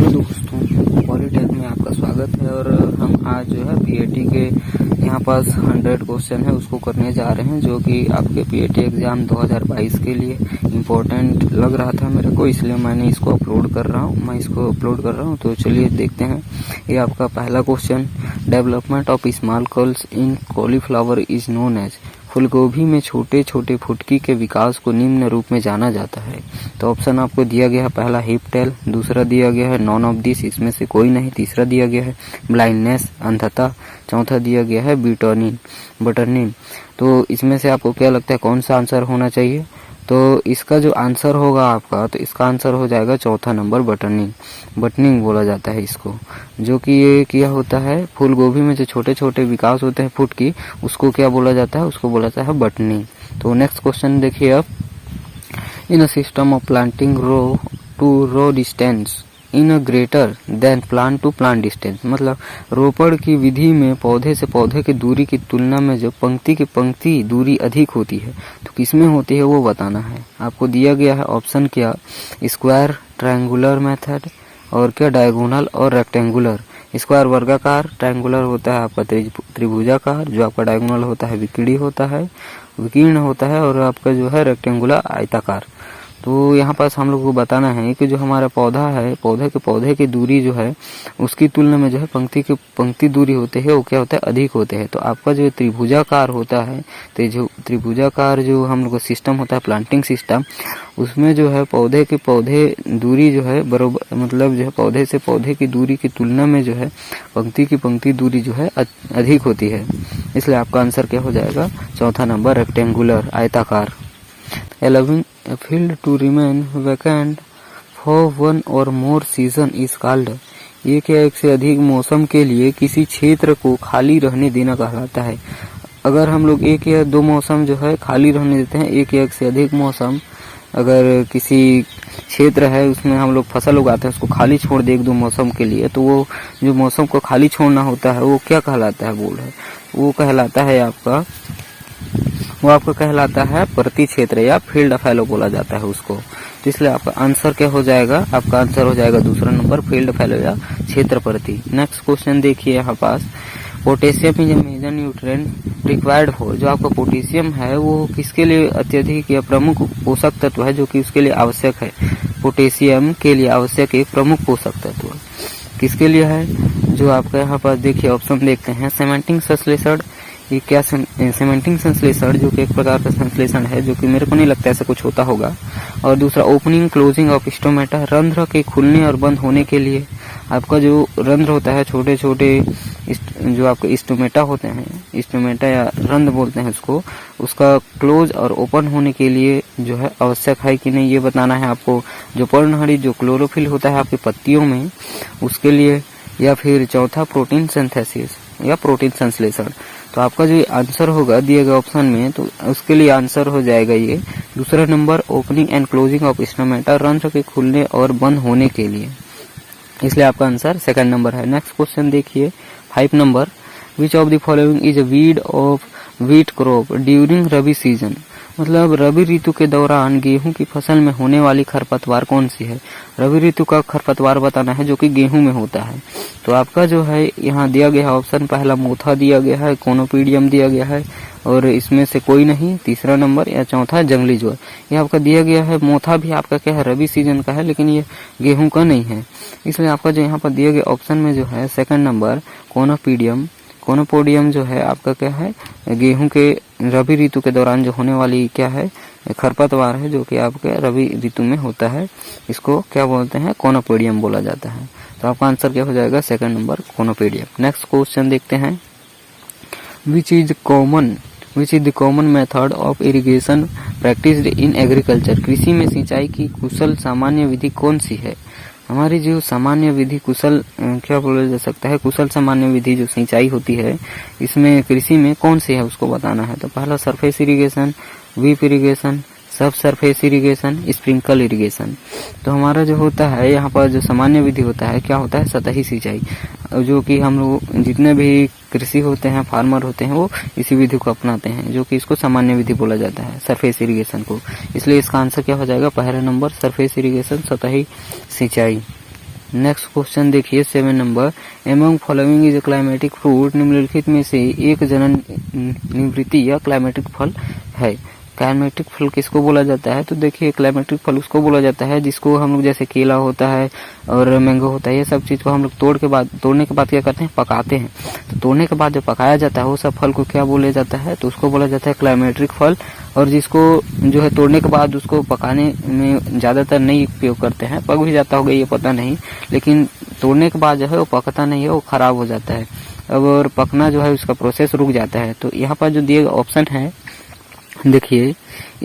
दोस्तों, पॉलीटेक में आपका स्वागत है। और हम आज जो है पीएटी के यहाँ पास 100 क्वेश्चन है उसको करने जा रहे हैं, जो कि आपके पीएटी एग्जाम 2022 के लिए इम्पोर्टेंट लग रहा था मेरे को, इसलिए मैंने इसको अपलोड कर रहा हूँ। तो चलिए देखते हैं। ये आपका पहला question, development of small curls in cauliflower is known as. फूलगोभी में छोटे छोटे फुटकी के विकास को निम्न रूप में जाना जाता है। तो ऑप्शन आपको दिया गया है, पहला हिप टेल, दूसरा दिया गया है नॉन ऑफ दिस, इसमें से कोई नहीं, तीसरा दिया गया है ब्लाइंडनेस, अंधता, चौथा दिया गया है बटरनिन। तो इसमें से आपको क्या लगता है कौन सा आंसर होना चाहिए? तो इसका जो आंसर होगा आपका, तो इसका आंसर हो जाएगा चौथा नंबर बटनिंग बोला जाता है इसको, जो कि ये क्या होता है, फूल गोभी में जो छोटे छोटे विकास होते हैं फुट की, उसको क्या बोला जाता है? उसको बोला जाता है बटनिंग। तो नेक्स्ट क्वेश्चन देखिए आप, in a system of planting row to row distance in a greater than plant to plant distance, मतलब रोपण की विधि में पौधे से पौधे की दूरी की तुलना में जो पंक्ति की पंक्ति दूरी अधिक होती है, तो किसमें होती है वो बताना है। आपको दिया गया है ऑप्शन क्या, स्क्वायर, ट्रायंगुलर मेथड, और क्या डायगोनल और रेक्टेंगुलर। स्क्वायर वर्गाकार, ट्रायंगुलर होता है आपका त्रिभुजाकार, जो आपका डायगोनल होता है विकीर्ण होता है, और आपका जो है रेक्टेंगुलर आयताकार। तो यहाँ पास हम लोग को बताना है कि जो हमारा पौधा है, पौधे की दूरी जो है उसकी तुलना में जो है पंक्ति दूरी होते हैं वो क्या होता है, अधिक होते हैं। तो आपका जो त्रिभुजाकार होता है, तो जो त्रिभुजाकार जो हम लोग का सिस्टम होता है प्लांटिंग सिस्टम, उसमें जो है पौधे दूरी जो है बराबर, मतलब जो है पौधे से पौधे की दूरी की तुलना में जो है पंक्ति दूरी जो है अधिक होती है। इसलिए आपका आंसर क्या हो जाएगा, चौथा नंबर रेक्टेंगुलर आयताकार। 11 A field to remain vacant for one or more season is called। एक या एक से अधिक मौसम के लिए किसी क्षेत्र को खाली रहने देना कहलाता है। अगर हम लोग एक या दो मौसम जो है खाली रहने देते हैं, एक या एक से अधिक मौसम अगर किसी क्षेत्र है उसमें हम लोग फसल उगाते हैं, उसको खाली छोड़ दे एक दो मौसम के लिए, तो वो जो मौसम को खाली छोड़ना होता है वो क्या कहलाता है वो कहलाता है प्रति क्षेत्र या फील्ड फैलो बोला जाता है उसको। तो इसलिए आपका आंसर क्या हो जाएगा, आपका आंसर हो जाएगा दूसरा नंबर फील्ड फैलो या क्षेत्र प्रति। नेक्स्ट क्वेश्चन देखिए यहाँ पास, potassium is a major nutrient required for. जो आपका पोटेशियम है वो किसके लिए अत्यधिक या प्रमुख पोषक तत्व है जो कि उसके लिए आवश्यक है? पोटेशियम के लिए आवश्यक एक प्रमुख पोषक तत्व किसके लिए है? जो आपका यहाँ पास देखिए ऑप्शन देखते हैं, सेमेंटिंग संश्लेषण। ये क्या सेमेंटिंग संश्लेषण, जो कि एक प्रकार का संश्लेषण है, जो कि मेरे को नहीं लगता ऐसा कुछ होता होगा। और दूसरा ओपनिंग क्लोजिंग ऑफ स्टोमेटा, रंध्र के खुलने और बंद होने के लिए आपका जो रंध्र होता है, छोटे छोटे जो आपके स्टोमेटा होते हैं, स्टोमेटा या रंध्र बोलते हैं उसको, उसका क्लोज और ओपन होने के लिए जो है आवश्यक है कि नहीं ये बताना है आपको। जो पर्णहरी जो क्लोरोफिल होता है आपकी पत्तियों में, उसके लिए, या फिर चौथा प्रोटीन सिंथेसिस या प्रोटीन संश्लेषण। तो आपका जो आंसर होगा दिए गए ऑप्शन में, तो उसके लिए आंसर हो जाएगा ये दूसरा number, opening and closing of stomata, रंध्र के खुलने और बंद होने के लिए। इसलिए आपका आंसर सेकंड नंबर है। नेक्स्ट क्वेश्चन देखिए 5 number, which of the following is a weed of wheat crop during Rabi season. मतलब रबी ऋतु के दौरान गेहूं की फसल में होने वाली खरपतवार कौन सी है? रबी ऋतु का खरपतवार बताना है जो कि गेहूं में होता है। तो आपका जो है यहाँ दिया गया ऑप्शन, पहला मोथा दिया गया है, कोनोपीडियम दिया गया है, और इसमें से कोई नहीं, तीसरा नंबर या चौथा जंगली ज्वार। ये आपका दिया गया है। मोथा भी आपका क्या है, रबी सीजन का है, लेकिन ये गेहूं का नहीं है। इसलिए आपका जो यहाँ पर दिए गए ऑप्शन में जो है सेकंड नंबर कोनोपोडियम जो है आपका क्या है, गेहूं के रबी ऋतु के दौरान जो होने वाली क्या है, खरपतवार है, जो कि आपके रबी ऋतु में होता है। इसको क्या बोलते हैं, कोनोपोडियम बोला जाता है। तो आपका आंसर क्या हो जाएगा, सेकंड नंबर कोनोपोडियम। नेक्स्ट क्वेश्चन देखते हैं, which is the common method of irrigation practised in agriculture. कृषि में सिंचाई की कुशल सामान्य विधि कौन सी है? हमारी जो सामान्य विधि कुशल क्या बोला जा सकता है, कुशल सामान्य विधि जो सिंचाई होती है इसमें कृषि में कौन सी है उसको बताना है। तो पहला सरफेस इरिगेशन, वीप इरिगेशन, सब सरफेस इरिगेशन, स्प्रिंकल इरिगेशन। तो हमारा जो होता है यहाँ पर जो सामान्य विधि होता है क्या होता है, सतही सिंचाई, जो कि हम लोग जितने भी कृषि होते हैं, फार्मर होते हैं, वो इसी विधि को अपनाते हैं, जो कि इसको सामान्य विधि बोला जाता है, सरफेस इरिगेशन को। इसलिए इसका आंसर क्या हो जाएगा, पहला नंबर सरफेस इरिगेशन, सतही सिंचाई। नेक्स्ट क्वेश्चन देखिए 7 number, among following is a climatic fruit, निम्नलिखित में से एक जनन निवृत्ति या क्लाइमेटिक फल है। क्लाइमेटिक फल किसको बोला जाता है? तो देखिए क्लाइमेटिक फल उसको बोला जाता है जिसको हम लोग, जैसे केला होता है और मैंगो होता है, ये सब चीज को हम लोग तोड़ने के बाद क्या करते हैं? पकाते हैं। तो तोड़ने के बाद जो पकाया जाता है वो सब फल को क्या बोला जाता है? तो उसको बोला जाता है क्लाइमेटिक फल। और जिसको जो है तोड़ने के बाद उसको पकाने में ज्यादातर नहीं उपयोग करते हैं, पक भी जाता होगा ये पता नहीं, लेकिन तोड़ने के बाद जो है वो पकता नहीं है, वो खराब हो जाता है। अब और पकना जो है उसका प्रोसेस रुक जाता है। तो यहाँ पर जो दिए ऑप्शन है देखिए,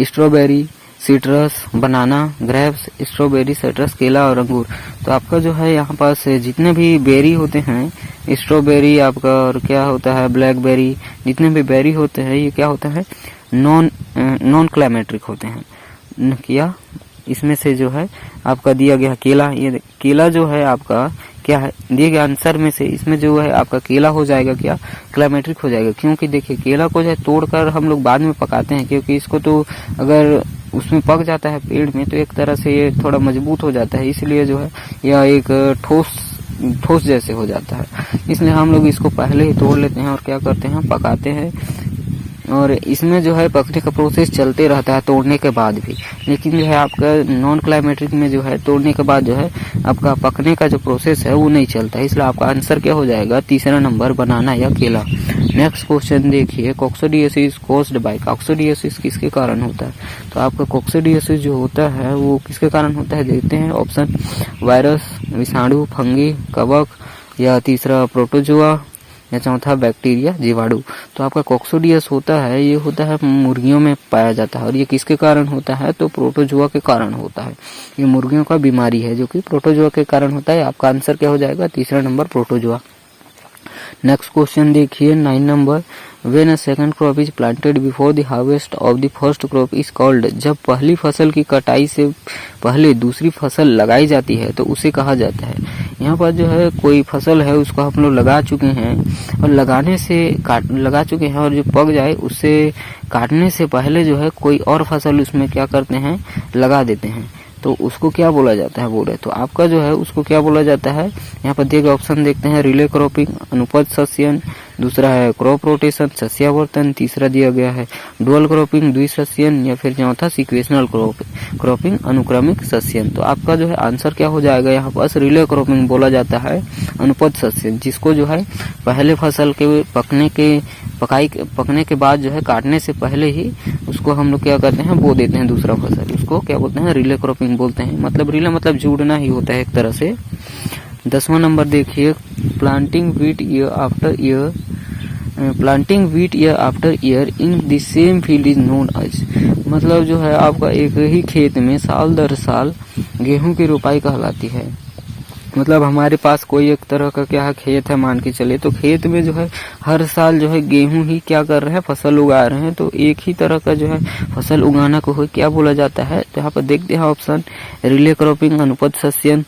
स्ट्रॉबेरी, सिट्रस, बनाना, ग्रेप्स, स्ट्रॉबेरी, सिट्रस, केला और अंगूर। तो आपका जो है यहाँ पास जितने भी बेरी होते हैं, स्ट्रॉबेरी आपका और क्या होता है ब्लैकबेरी, जितने भी बेरी होते हैं ये क्या होता है? नॉन क्लाइमेट्रिक होते हैं। क्या इसमें से जो है आपका दिया गया केला, ये केला जो है आपका क्या है दिए गए आंसर में से, इसमें जो है आपका केला हो जाएगा क्या? क्लाइमेट्रिक हो जाएगा। क्योंकि देखिए केला को जो है तोड़कर हम लोग बाद में पकाते हैं, क्योंकि इसको तो अगर उसमें पक जाता है पेड़ में तो एक तरह से ये थोड़ा मजबूत हो जाता है, इसलिए जो है यह एक ठोस जैसे हो जाता है। इसलिए हम लोग इसको पहले ही तोड़ लेते हैं और क्या करते हैं? पकाते हैं। और इसमें जो है पकने का प्रोसेस चलते रहता है तोड़ने के बाद भी, लेकिन जो है आपका नॉन क्लाइमेट्रिक में जो है तोड़ने के बाद जो है आपका पकने का जो प्रोसेस है वो नहीं चलता है। इसलिए आपका आंसर क्या हो जाएगा? तीसरा नंबर, बनाना या केला। नेक्स्ट क्वेश्चन देखिए, कोक्सीडियोसिस कॉज्ड बाय, कोक्सीडियोसिस किसके कारण होता है? तो आपका कोक्सीडियोसिस जो होता है वो किसके कारण होता है? देखते हैं ऑप्शन, वायरस, विषाणु, फंगी, कवक, या तीसरा प्रोटोजोआ, या चौथा बैक्टीरिया, जीवाणु। तो आपका कोक्सीडियस होता है, ये होता है मुर्गियों में पाया जाता है। और ये किसके कारण होता है? तो प्रोटोजोआ के कारण होता है। ये मुर्गियों का बीमारी है जो कि प्रोटोजोआ के कारण होता है। आपका आंसर क्या हो जाएगा? तीसरा नंबर, प्रोटोजोआ। नेक्स्ट क्वेश्चन देखिए 9 number, when a second crop is planted before the harvest of the first crop is called, जब पहली फसल की कटाई से पहले दूसरी फसल लगाई जाती है तो उसे कहा जाता है। यहाँ पर जो है कोई फसल है उसको हम लोग लगा चुके हैं और लगा चुके हैं और जो पक जाए उससे काटने से पहले जो है कोई और फसल उसमें क्या करते हैं? लगा देते हैं। तो उसको क्या बोला जाता है बोले? तो आपका जो है उसको क्या बोला जाता है? यहाँ पर दिए गए ऑप्शन देखते हैं, रिले क्रॉपिंग, अनुपज सस्यन, दूसरा है क्रॉप रोटेशन, सस्यावर्तन, तीसरा दिया गया है डुअल क्रॉपिंग, द्विसस्यन, या फिर चौथा सीक्वेशनल क्रॉपिंग, अनुक्रमिक सस्यन। तो आपका जो है आंसर क्या हो जाएगा? यहाँ पास रिले क्रॉपिंग बोला जाता है अनुपज सस्यन, जिसको जो है पहले फसल के पकने के बाद जो है काटने से पहले ही उसको हम लोग क्या करते हैं? बो देते हैं दूसरा फसल। उसको क्या बोलते हैं? रिले क्रॉपिंग बोलते हैं। मतलब रिले मतलब जुड़ना ही होता है एक तरह से। 10वां नंबर देखिए, planting wheat year after year in the same field is known as, मतलब जो है आपका एक ही खेत में साल दर साल गेहूं की रोपाई कहलाती है। मतलब हमारे पास कोई एक तरह का क्या है? खेत है मान के चले, तो खेत में जो है हर साल जो है गेहूं ही क्या कर रहे हैं? फसल उगा रहे हैं। तो एक ही तरह का जो है फसल उगाना को क्या बोला जाता है? तो यहाँ पर देखते हैं ऑप्शन, रिले क्रॉपिंग, अनुपज सस्यन,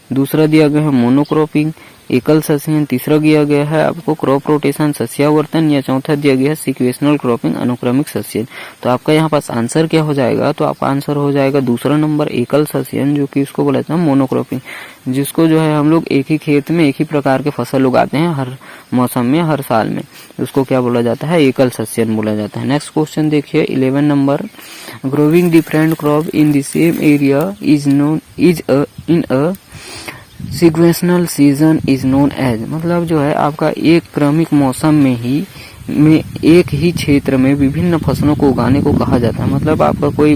दूसरा दिया गया है मोनोक्रॉपिंग, एकल सस्यन, तीसरा दिया गया है आपको क्रॉप रोटेशन, सस्यावर्तन, या चौथा दिया गया है सीक्वेशनल क्रॉपिंग, अनुक्रमिक सस्यन। तो आपका यहाँ पास आंसर क्या हो जाएगा? तो आपका आंसर हो जाएगा दूसरा नंबर, एकल सस्यन, जो कि इसको बोला जाता है मोनोक्रॉपिंग, जिसको जो है हम लोग एक ही खेत में एक ही प्रकार के फसल उगाते हैं हर मौसम में, हर साल में। उसको क्या बोला जाता है? एकल सस्यन बोला जाता है। नेक्स्ट क्वेश्चन देखिए 11 number, growing different crop in the same area is in a sequential season is known as, मतलब जो है आपका एक क्रमिक मौसम में एक ही क्षेत्र में विभिन्न फसलों को उगाने को कहा जाता है। मतलब आपका कोई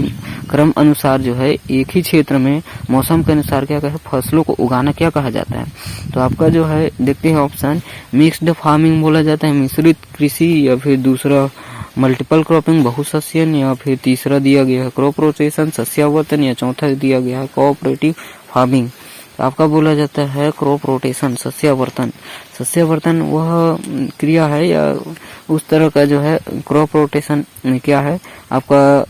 क्रम अनुसार जो है एक ही क्षेत्र में मौसम के अनुसार क्या कहे फसलों को उगाना क्या कहा जाता है? तो आपका जो है देखते हैं ऑप्शन, मिक्स्ड फार्मिंग बोला जाता है, मिश्रित कृषि, या फिर दूसरा मल्टीपल क्रॉपिंग, बहुसस्यन, या फिर तीसरा दिया गया है क्रॉप रोटेशन, सस्यावर्तन, या चौथा दिया गया है कोऑपरेटिव फार्मिंग। आपका बोला जाता है क्रॉप रोटेशन, सस्यावर्तन। सस्यावर्तन वह क्रिया है या उस तरह का जो है क्रॉप रोटेशन क्या है? आपका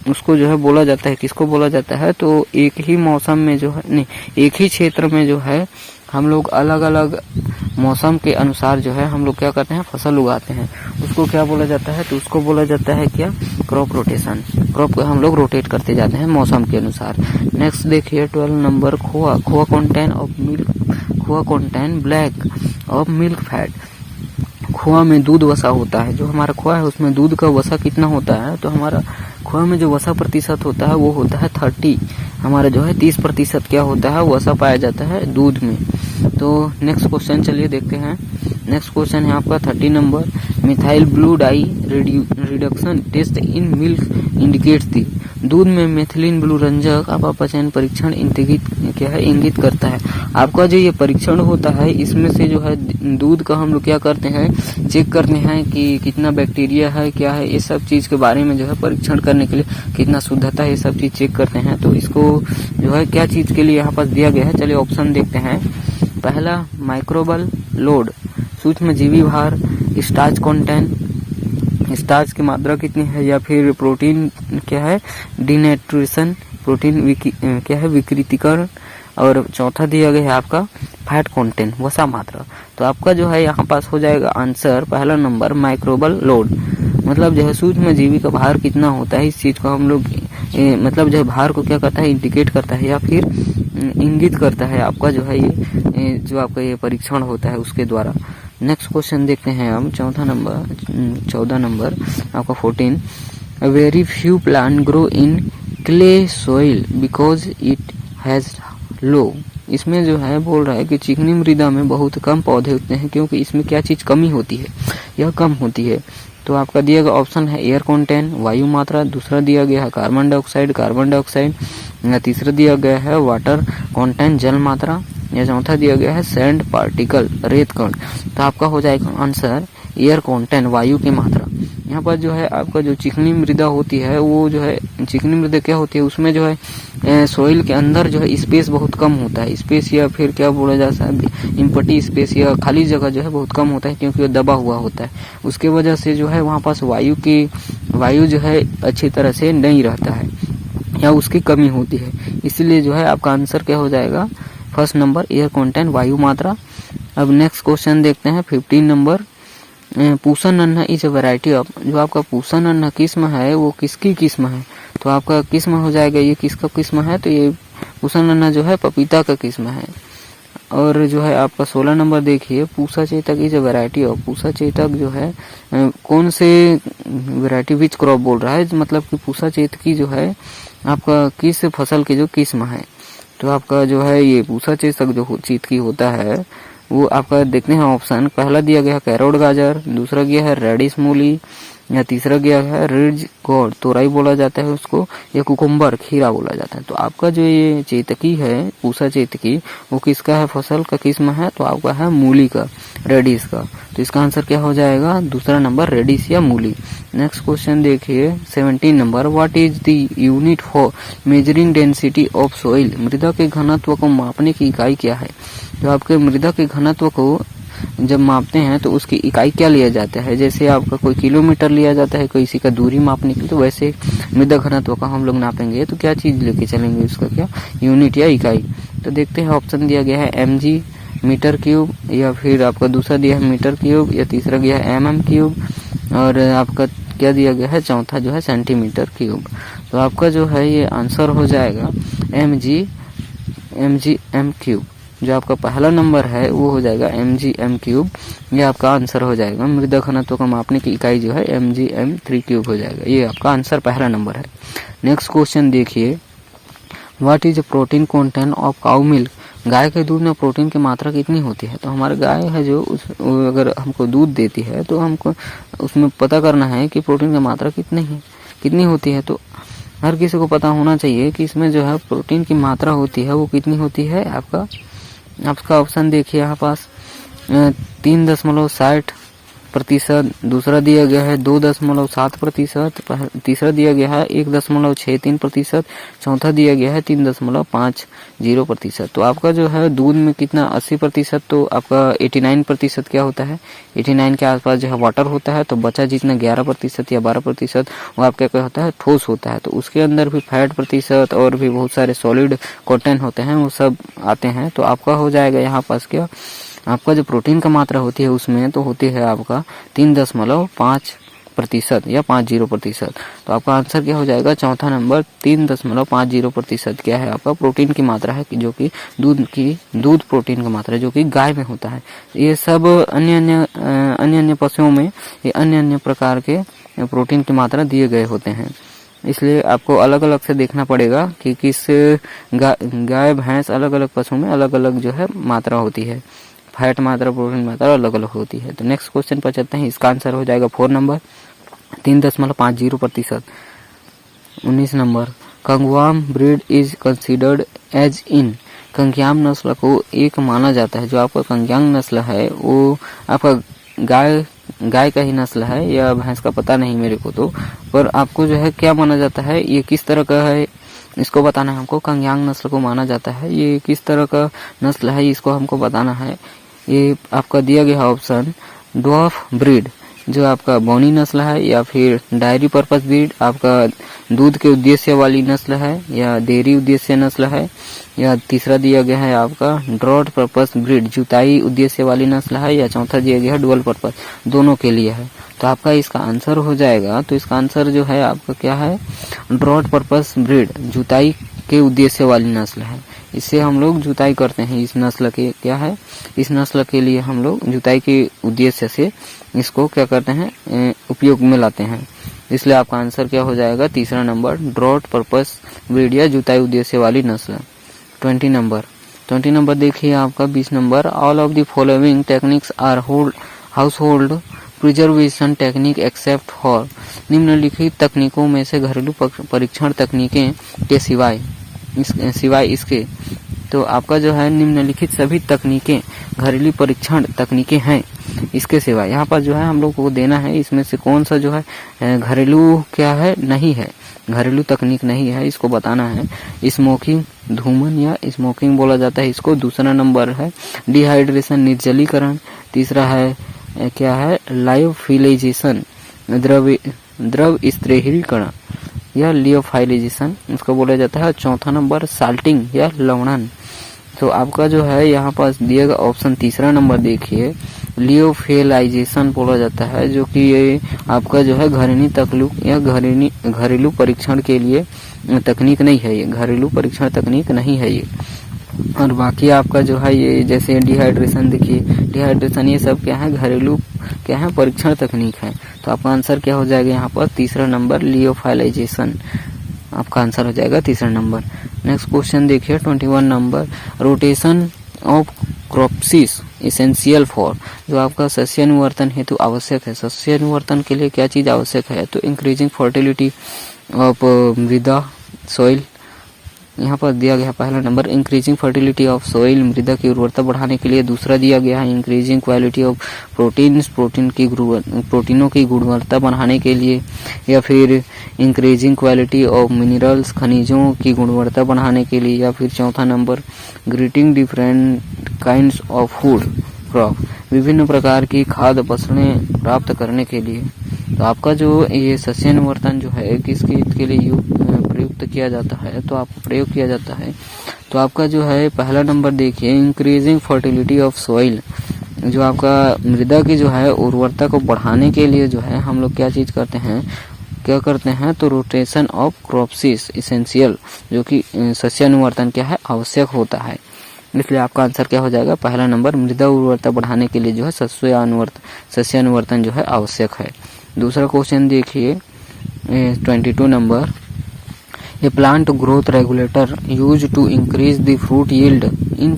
उसको जो है बोला जाता है, किसको बोला जाता है, तो एक ही मौसम में जो है, नहीं, एक ही क्षेत्र में जो है हम लोग अलग अलग मौसम के अनुसार जो है हम लोग क्या करते हैं, फसल उगाते हैं, उसको क्या बोला जाता है, तो उसको बोला जाता है क्या, क्रॉप रोटेशन। क्रॉप को हम लोग रोटेट करते जाते हैं मौसम के अनुसार। नेक्स्ट देखिए 12 number, khoa. Khoa contain of milk, khoa contain black of milk fat. Khoa में दूध वसा होता है, जो हमारा खोआ है उसमें दूध का वसा कितना होता है, तो हमारा खोआ में जो वसा प्रतिशत होता है वो होता है 30, हमारा जो है 30% क्या होता है, वसा पाया जाता है दूध में। तो नेक्स्ट क्वेश्चन चलिए देखते हैं। नेक्स्ट क्वेश्चन है आपका 30 number, methyl blue dye reduction test in milk indicates the. दूध में मेथिलीन ब्लू रंजक अपचयन परीक्षण इंगित करता है। आपका जो ये परीक्षण होता है इसमें से जो है दूध का हम लोग क्या करते हैं, चेक करते हैं कि कितना बैक्टीरिया है, क्या है, ये सब चीज के बारे में जो है परीक्षण करने के लिए, कितना शुद्धता है, ये सब चीज चेक करते हैं। तो इसको जो है क्या चीज के लिए यहाँ पास दिया गया है, चलिए ऑप्शन देखते हैं। पहला माइक्रोबल लोड, सूक्ष्म जीवी भार, स्टार्च कंटेंट, स्टार्च की मात्रा कितनी है, या फिर प्रोटीन क्या है, डिनेट्रेशन, प्रोटीन क्या है, विकृतीकरण, और चौथा दिया गया है आपका फैट कंटेंट, वसा मात्रा। तो आपका जो है यहाँ पास हो जाएगा आंसर पहला नंबर माइक्रोबल लोड, मतलब जो है सूक्ष्म जीवी का भार कितना होता है, इस चीज को हम लोग मतलब जो है भार को क्या करता है, इंडिकेट करता है या फिर इंगित करता है आपका जो है ये जो आपका ये परीक्षण होता है उसके द्वारा। नेक्स्ट क्वेश्चन देखते हैं हम 14 नंबर आपका 14, very few plant grow in clay soil because it has लो। इसमें जो है बोल रहा है कि चिकनी मृदा में बहुत कम पौधे उगते हैं क्योंकि इसमें क्या चीज कमी होती है, यह कम होती है। तो आपका दिया गया ऑप्शन है एयर कंटेंट, वायु मात्रा, दूसरा दिया गया है कार्बन डाइऑक्साइड, या तीसरा दिया गया है वाटर कंटेंट, जल मात्रा, या चौथा दिया गया है सैंड पार्टिकल, रेत कण। तो आपका हो जाएगा आंसर एयर कंटेंट, वायु की मात्रा। यहाँ पर जो है आपका जो चिकनी मृदा होती है, वो जो है चिकनी मृदा क्या होती है, उसमें जो है सोइल के अंदर जो है स्पेस बहुत कम होता है, स्पेस या फिर क्या बोला जा सकता है, इम्पटी स्पेस या खाली जगह जो है बहुत कम होता है क्योंकि वो दबा हुआ होता है। उसके वजह से जो है वहाँ पास वायु जो है अच्छी तरह से नहीं रहता है या उसकी कमी होती है, इसलिए जो है आपका आंसर क्या हो जाएगा, फर्स्ट नंबर एयर कंटेंट, वायु मात्रा। अब नेक्स्ट क्वेश्चन देखते हैं 15 नंबर, पूसा नन्हा इज अ वैरायटी ऑफ, जो आपका पूसा नन्हा किस्म है वो किसकी किस्म है, तो आपका किस्म हो जाएगा, ये किसका किस्म है, तो ये पूसा नन्हा जो है पपीता का किस्म है। और जो है आपका 16 नंबर देखिए, Pusa Chetak is a variety of, Pusa Chetak जो है कौन से वैरायटी विच क्रॉप बोल रहा है, मतलब कि पूसा चेतकी जो है आपका किस फसल की जो किस्म है। तो आपका जो है ये पूसा चेतक जो चेतकी होता है वो आपका देखते हैं ऑप्शन, पहला दिया गया है कैरोट गाजर, दूसरा गया है रेडिश मूली, या तीसरा गया है रिज गोड, तोरई बोला जाता है उसको, या कुकुम्बर, खीरा बोला जाता है। तो आपका जो ये चेतकी है, पूसा चेतकी, वो किसका है, फसल का किस्म है, तो आपका है मूली का, रेडिश का। तो इसका आंसर क्या हो जाएगा, दूसरा नंबर रेडिश या मूली। नेक्स्ट क्वेश्चन देखिए 17 number, what is the unit for measuring density of soil, मृदा के घनत्व को मापने की इकाई क्या है। जो आपके मृदा के घनत्व को जब मापते हैं तो उसकी इकाई क्या लिया जाता है, जैसे आपका कोई किलोमीटर लिया जाता है किसी का दूरी मापने के लिए, तो वैसे मृदा घनत्व का हम लोग नापेंगे तो क्या चीज लेके चलेंगे, उसका क्या यूनिट या इकाई। तो देखते हैं ऑप्शन दिया गया है mg मीटर क्यूब, या फिर आपका दूसरा दिया है मीटर क्यूब, या तीसरा गया है mm क्यूब, और आपका क्या दिया गया है, चौथा जो है सेंटीमीटर क्यूब। तो आपका जो है ये आंसर हो जाएगा mg/m क्यूब। जो आपका पहला नंबर है वो हो जाएगा mg/m क्यूब, ये आपका आंसर हो जाएगा। मृदा घनत्व को मापने की इकाई जो है mg/m3 क्यूब हो जाएगा, ये आपका आंसर पहला नंबर है। नेक्स्ट क्वेश्चन देखिए, what is protein content of cow milk, गाय के दूध में प्रोटीन की मात्रा कितनी होती है। तो हमारी गाय है जो अगर हमको दूध देती है तो हमको उसमें पता करना है कि प्रोटीन की मात्रा कितनी होती है। तो हर किसी को पता होना चाहिए कि इसमें जो है प्रोटीन की मात्रा होती है वो कितनी होती है। आपका ऑप्शन देखिए यहाँ पास 3.60 प्रतिशत, दूसरा दिया गया है 2.7%, तीसरा दिया गया है 1.63%, चौथा दिया गया है 3.50%। तो आपका जो है दूध में कितना 80%, तो आपका 89% क्या होता है, 89 के आसपास जो है वाटर होता है। तो बचा जितना 11% या 12% वो आपका क्या होता है, ठोस होता है। तो उसके अंदर भी फैट प्रतिशत और भी बहुत सारे सॉलिड कंटेंट होते हैं, वो सब आते हैं। तो आपका हो जाएगा यहाँ पास क्या, आपका जो प्रोटीन का मात्रा होती है उसमें तो होती है आपका 3.5% या 50%। तो आपका आंसर क्या हो जाएगा, चौथा नंबर 3.50% क्या है, आपका प्रोटीन की मात्रा है, जो कि दूध प्रोटीन का मात्रा जो कि गाय में होता है। ये सब अन्य पशुओं में ये अन्य प्रकार के प्रोटीन की मात्रा दिए गए होते हैं। इसलिए आपको अलग अलग से देखना पड़ेगा कि किस गाय भैंस अलग अलग पशुओं में अलग अलग जो है मात्रा होती है, फैट मात्रा प्रोटीन मात्रा अलग अलग होती है। तो नेक्स्ट क्वेश्चन पर चलते हैं। इसका आंसर हो जाएगा 4 number 3.50%। 19 number Kangayam breed is considered as in, Kangayam नस्ल को एक माना जाता है। जो आपका कंग्यांग नस्ल है वो आपका गाय का ही नस्ल है या भैंस का पता नहीं मेरे को, तो पर आपको जो है क्या माना जाता है, ये किस तरह का है इसको बताना है हमको। कंग्यांग नस्ल को माना जाता है, ये किस तरह का नस्ल है इसको हमको बताना है। ये आपका दिया गया ऑप्शन ड्वार्फ ब्रीड, जो आपका बौनी नस्ल है, या फिर डायरी पर्पस ब्रीड, आपका दूध के उद्देश्य वाली नस्ल है, या डेयरी उद्देश्य नस्ल है, या तीसरा दिया गया है आपका ड्रॉट पर्पस ब्रीड, जुताई उद्देश्य वाली नस्ल है, या चौथा दिया गया है डुअल पर्पस, दोनों के लिए है। तो आपका इसका आंसर हो जाएगा, तो इसका आंसर जो है आपका क्या है, ड्रॉट पर्पस ब्रीड, जुताई के उद्देश्य वाली नस्ल है। इससे हम लोग जुताई करते हैं, इस नस्ल के क्या है, इस नस्ल के लिए हम लोग जुताई के उद्देश्य से इसको क्या करते हैं, उपयोग में लाते हैं। इसलिए आपका आंसर क्या हो जाएगा, तीसरा नंबर ड्रॉट पर्पस ब्रीड या जुताई उद्देश्य वाली नस्ल। 20 नंबर देखिए आपका 20 number all of the following techniques are household preservation technique except for, निम्नलिखित तकनीकों में से घरेलू परीक्षण तकनीकें के सिवाय इसके। तो आपका जो है निम्नलिखित सभी तकनीकें घरेलू परीक्षण तकनीकें हैं इसके सिवाय। यहाँ पर जो है हम लोग को देना है इसमें से कौन सा जो है घरेलू क्या है, नहीं है, घरेलू तकनीक नहीं है, इसको बताना है। स्मोकिंग, धूमन या स्मोकिंग बोला जाता है इसको। दूसरा नंबर है डिहाइड्रेशन, निर्जलीकरण। तीसरा है क्या है, लायोफिलाइजेशन, द्रव स्थिरीकरण या लियोफाइलाइजेशन इसको बोला जाता है। चौथा नंबर साल्टिंग या लवणन। तो आपका जो है यहाँ पास दिया गया ऑप्शन तीसरा नंबर देखिए, लियोफिलाइजेशन बोला जाता है, जो कि ये आपका जो है घरेलू तकलीफ या घरेलू परीक्षण के लिए तकनीक नहीं है, ये घरेलू परीक्षण तकनीक नहीं है ये। और बाकी आपका जो है ये जैसे डिहाइड्रेशन, देखिए डिहाइड्रेशन ये सब क्या है, घरेलू क्या है, परीक्षण तकनीक है। तो आपका आंसर क्या हो जाएगा यहाँ पर, तीसरा नंबर लियोफाइलाइजेशन आपका आंसर हो जाएगा तीसरा नंबर। नेक्स्ट क्वेश्चन देखिए 21 number rotation of crops is essential for, जो आपका सस्यानुवर्तन हेतु आवश्यक है। सस्यानुवर्तन के लिए क्या चीज आवश्यक है, तो इंक्रीजिंग फर्टिलिटी ऑफ मृदा सॉइल, यहाँ पर दिया गया पहला number increasing fertility of soil, मृदा की उर्वरता बढ़ाने के लिए। दूसरा दिया गया है इंक्रीजिंग क्वालिटी ऑफ प्रोटीन्स, प्रोटीनों की गुणवत्ता बढ़ाने के लिए। या फिर इंक्रीजिंग क्वालिटी ऑफ मिनरल्स, खनिजों की गुणवत्ता बढ़ाने के लिए। या फिर चौथा number greeting different kinds of food crop, विभिन्न प्रकार की खाद्य फसलें प्राप्त करने के लिए। तो आपका जो ये सस्यानुवर्तन जो है किसके हित के लिए प्रयुक्त किया जाता है, तो आपको प्रयोग किया जाता है। तो आपका जो है पहला नंबर देखिए इंक्रीजिंग फर्टिलिटी ऑफ सॉइल, जो आपका मृदा की जो है उर्वरता को बढ़ाने के लिए जो है हम लोग क्या चीज करते हैं, तो रोटेशन ऑफ क्रॉप्सिस एसेंशियल, जो कि सस्यानुवर्तन क्या है, आवश्यक होता है। इसलिए आपका आंसर क्या हो जाएगा, पहला नंबर मृदा उर्वरता बढ़ाने के लिए जो है सस्यानुवर्तन जो है आवश्यक है। दूसरा क्वेश्चन देखिए 22 number a plant growth regulator use to increase the fruit yield in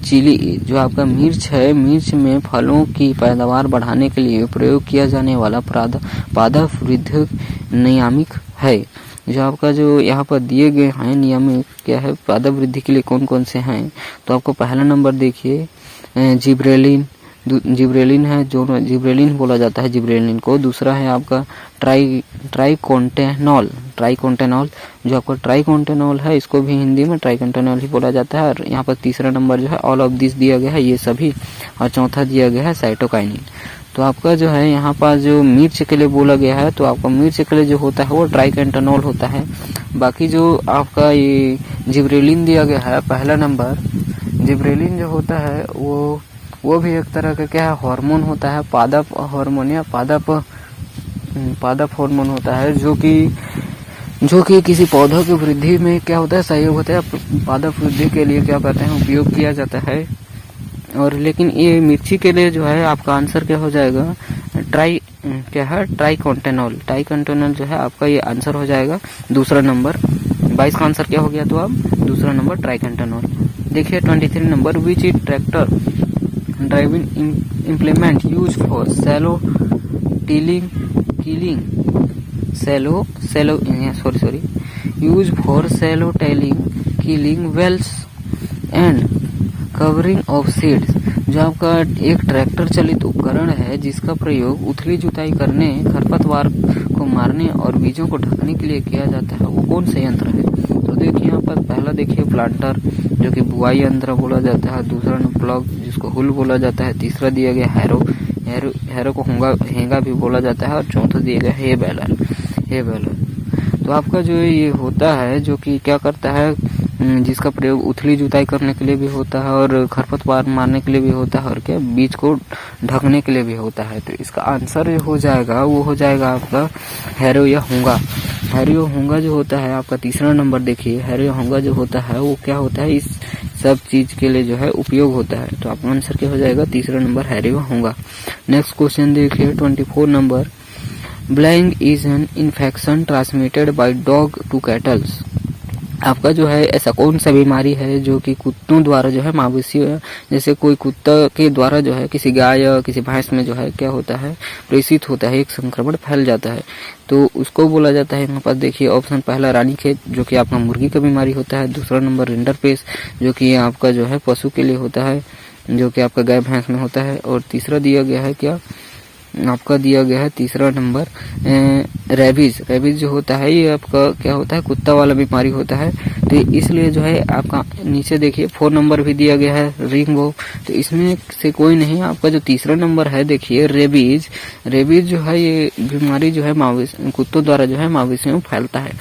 chilli, जो आपका मिर्च है, मिर्च में फलों की पैदावार बढ़ाने के लिए प्रयोग किया जाने वाला पादप वृद्धि नियामक है। जो आपका जो यहाँ पर दिए गए हैं नियामक क्या है पादप वृद्धि के लिए कौन कौन से हैं, तो आपको पहला नंबर देखिए जिब्रेलिन, जिब्रेलिन है, जो जिब्रेलिन बोला जाता है जिब्रेलिन को। दूसरा है आपका ट्राइकोंटेनॉल जो आपका ट्राइकोंटेनॉल है, इसको भी हिंदी में ट्राइकोंटेनॉल ही बोला जाता है। और यहाँ पर तीसरा नंबर जो है ऑल ऑफ दिस दिया गया है, ये सभी। और चौथा दिया गया है साइटोकाइनिन। तो आपका जो है यहाँ पर जो मिर्च के लिए बोला गया है, तो आपका मिर्च के लिए जो होता है वो ट्राइकोंटेनॉल होता है। बाकी जो आपका ये जिब्रेलिन दिया गया है पहला नंबर, जिब्रेलिन जो होता है वो भी एक तरह का क्या है, हार्मोन होता है, पादप हार्मोन या पादप हार्मोन होता है, जो कि किसी पौधों की वृद्धि में क्या होता है, सहयोग होता है। पादप वृद्धि के लिए क्या कहते हैं, उपयोग किया जाता है। और लेकिन ये मिर्ची के लिए जो है आपका आंसर क्या हो जाएगा, ट्राइकोंटेनॉल जो है आपका ये आंसर हो जाएगा दूसरा नंबर। 22 का आंसर क्या हो गया, तो अब दूसरा नंबर ट्राइकोंटेनॉल। देखिए 23 number, which is tractor driving implement use for shallow tilling killing wells and covering of seeds. जो आपका एक ट्रैक्टर चलित उपकरण है जिसका प्रयोग उथली जुताई करने, खरपतवार को मारने और बीजों को ढकने के लिए किया जाता है, वो कौन सा यंत्र है। तो देखिए यहाँ पर पहला देखिए प्लांटर, जो कि बुआई यंत्र बोला जाता है। दूसरा प्लग, जिसको हुल बोला जाता है। तीसरा दिया गया हैरो को हेंगा भी बोला जाता है। और चौथा दिया गया हे बैलर। तो आपका जो ये होता है, जो कि क्या करता है, जिसका प्रयोग उथली जुताई करने के लिए भी होता है और खरपतवार मारने के लिए भी होता है, और क्या बीज को ढकने के लिए भी होता है। तो इसका आंसर जो हो जाएगा वो हो जाएगा आपका हैरो या होंगा जो होता है आपका तीसरा नंबर। देखिए हैरो होंगा जो होता है वो क्या होता है, इस सब चीज के लिए जो है उपयोग होता है। तो आपका आंसर क्या हो जाएगा, तीसरा नंबर हैरो होंगा। नेक्स्ट क्वेश्चन देखिए 24 number, blank is an infection transmitted by dog to cattles. आपका जो है ऐसा कौन सा बीमारी है जो कि कुत्तों द्वारा जो है मवेशी, जैसे कोई कुत्ता के द्वारा जो है किसी गाय या किसी भैंस में जो है क्या होता है, प्रेषित होता है, एक संक्रमण फैल जाता है। तो उसको बोला जाता है यहाँ पर देखिए ऑप्शन पहला रानीखेत, जो कि आपका मुर्गी का बीमारी होता है। दूसरा नंबर रिंडरपेस्ट, जो कि आपका जो है पशु के लिए होता है, जो कि आपका गाय भैंस में होता है। और तीसरा दिया गया है क्या, आपका दिया गया है तीसरा नंबर रेबीज जो होता है, ये आपका क्या होता है, कुत्ता वाला बीमारी होता है। तो इसलिए जो है आपका नीचे देखिए 4 नंबर भी दिया गया है रिंगवो। तो इसमें से कोई नहीं, आपका जो तीसरा नंबर है देखिए रेबीज जो है, ये बीमारी जो है कुत्तों द्वारा जो है मवेशियों में फैलता है।